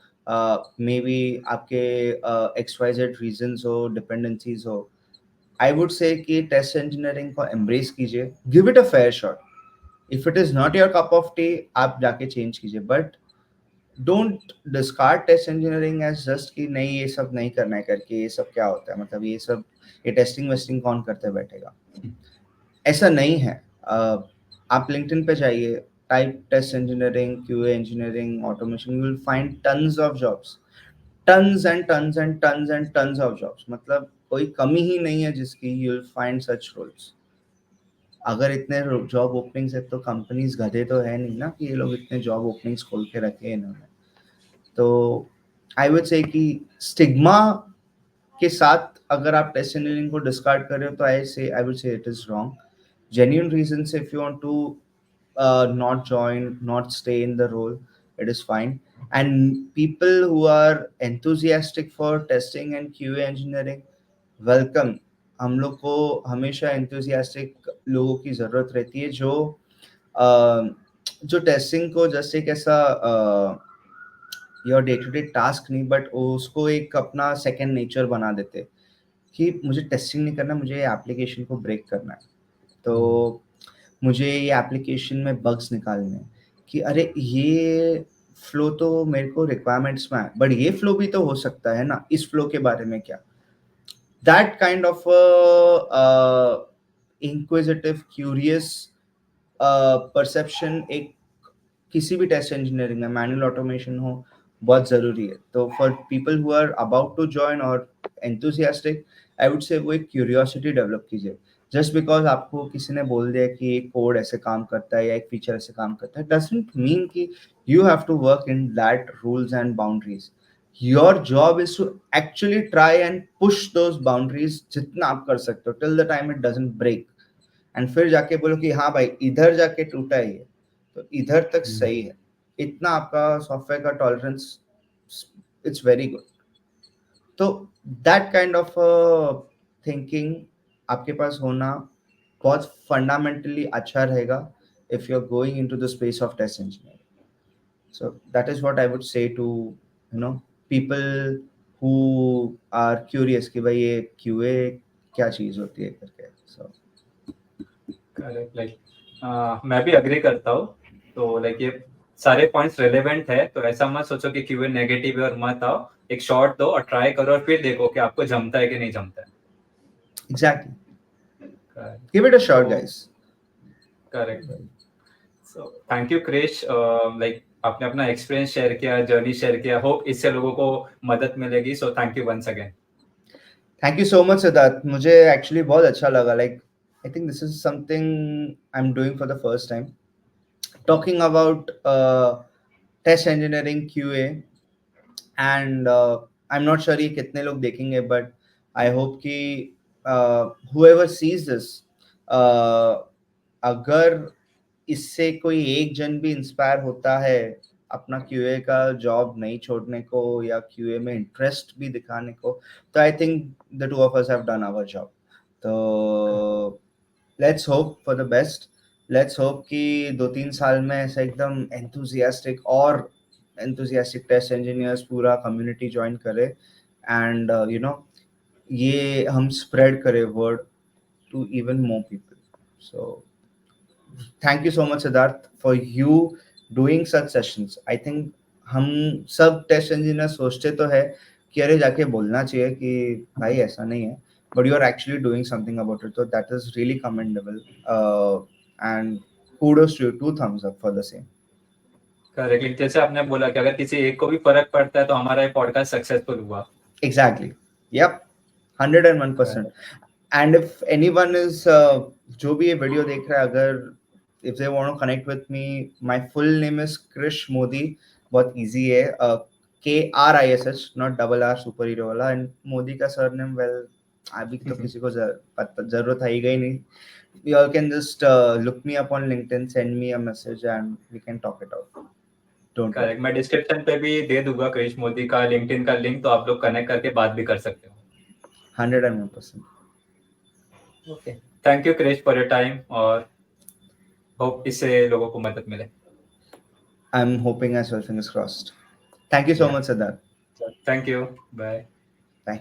मे बी आपके XYZ रीजंस हो, डिपेंडेंसीज हो, आई वुड से कि टेस्ट इंजीनियरिंग को एम्ब्रेस कीजिए. Give it a fair shot. If it is not your cup of tea, आप जाके चेंज कीजिए. But don't discard test engineering as just कि नहीं ये सब नहीं करना है करके. ये सब क्या होता है, मतलब ये सब, ये टेस्टिंग वेस्टिंग कौन करते बैठेगा? ऐसा नहीं है. आप लिंक्डइन पे जाइए, type test engineering, QA engineering, automation, you will find tons of jobs. Tons and tons and tons and tons of jobs. मतलब कोई कमी ही नहीं है जिसकी you will find such roles. अगर इतने जॉब ओपनिंग्स है तो कंपनीज गधे तो है नहीं ना कि ये लोग इतने जॉब ओपनिंग्स खोल के रखे हैं इन्होंने. तो आई वुड से कि स्टिग्मा के साथ अगर आप टेस्ट इंजीनियरिंग को डिस्कार्ड कर रहे हो, तो I would say it is wrong. Genuine reason से if you want to not join, not stay in the role, it is fine. And people who are enthusiastic for testing and QA engineering, welcome. हम लोग को हमेशा enthusiastic लोगों की जरूरत रहती है, जो टेस्टिंग को जस्ट एक ऐसा your day to day task नहीं, बट उसको एक अपना सेकेंड नेचर बना देते. कि मुझे टेस्टिंग नहीं करना, मुझे एप्लीकेशन को ब्रेक करना है, तो मुझे ये एप्लीकेशन में बग्स निकालने हैं कि अरे ये फ्लो तो मेरे को रिक्वायरमेंट्स में है, बट ये फ्लो भी तो हो सकता है ना, इस फ्लो के बारे में क्या, that kind of inquisitive curious perception एक किसी भी टेस्ट इंजीनियरिंग में, मैनुअल ऑटोमेशन हो, बहुत ज़रूरी है। तो for people who are about to join or enthusiastic, I would say वो एक क्यूरियोसिटी डेवलप कीजिए। जस्ट बिकॉज आपको किसी ने बोल दिया कि एक कोड ऐसे काम करता है या एक फीचर ऐसे काम करता है, डजंट मीन कि you have to work in that rules and boundaries. Your job is to actually try and push those boundaries जितना आप कर सकते हो, till the time it doesn't break, and फिर जाके बोलो कि हाँ भाई इधर जाके टूटा है ये, तो इधर तक सही है, इतना आपका सॉफ्टवेयर का टॉलरेंस, इट्स वेरी गुड। तो दैट काइंड ऑफ थिंकिंग आपके पास होना बहुत फंडामेंटली अच्छा रहेगा if you are going into the space of test engineering. So that is what I would say to people who are curious कि भाई ये क्यूए क्या चीज होती है करके। सो करेक्ट, लाइक मैं भी अग्री करता हूँ। तो लाइक ये सारे पॉइंट्स रेलेवेंट है, तो ऐसा मत सोचो कि क्यूए नेगेटिव है और मत आओ। एक शॉट दो और ट्राई करो और फिर देखो कि आपको जमता है कि नहीं जमता है। exactly, Correct. give it a shot So, guys. Correct. So thank you Krish, like आपने अपना एक्सपीरियंस शेयर किया, जर्नी शेयर किया। होप इससे लोगों को मदद मिलेगी। So thank you once again. Thank you so much, Siddharth. मुझे actually बहुत अच्छा लगा. Like, I think this is something I'm doing for the first time. Talking about test engineering QA, and I'm not sure ये कितने लोग देखेंगे, but I hope कि whoever sees this, अगर इससे कोई एक जन भी इंस्पायर होता है अपना क्यूए का जॉब नहीं छोड़ने को या क्यूए में इंटरेस्ट भी दिखाने को, तो I think the two of us have done our job. तो let's hope for the best. Let's hope कि 2-3 साल में ऐसा एकदम एंथुसियास्टिक टेस्ट इंजीनियर्स पूरा कम्युनिटी ज्वाइन करे, एंड ये हम स्प्रेड करे word to even more people. So thank you so much, Siddharth, for you doing such sessions. I think हम सब टेस्ट इंजीनियर सोचते तो है कि अरे जाके बोलना चाहिए कि भाई ऐसा नहीं है, but you are actually doing something about it, so that is really commendable, and kudos to you, 2 thumbs up for the same. Correctly, जैसे आपने बोला कि अगर किसी एक को भी फर्क पड़ता है तो हमारा ये पॉडकास्ट सक्सेसफुल हुआ। Exactly. Yep. 101%. And if anyone is जो भी ये वीडियो देख रहा है, अगर if they want to connect with me, my full name is Krish Modi. बहुत easy है, KRISH, not double R super hero वाला, and मोदी का सरनेम वेल अभी तो किसी को जरूरत है ही नहीं. You all can just look me up on LinkedIn, send me a message, and we can talk it out. Don't worry. Correct, मैं डिस्क्रिप्शन पे भी दे दूंगा क्रिश मोदी का लिंक्डइन का लिंक, तो आप लोग कनेक्ट करके बात भी कर सकते हो। 101%. Okay, thank you Krish for your time, और होप इससे लोगों को मदद मिले। I'm hoping as well, fingers crossed. Thank you so Yeah. much, Siddharth. Thank you, bye. Bye.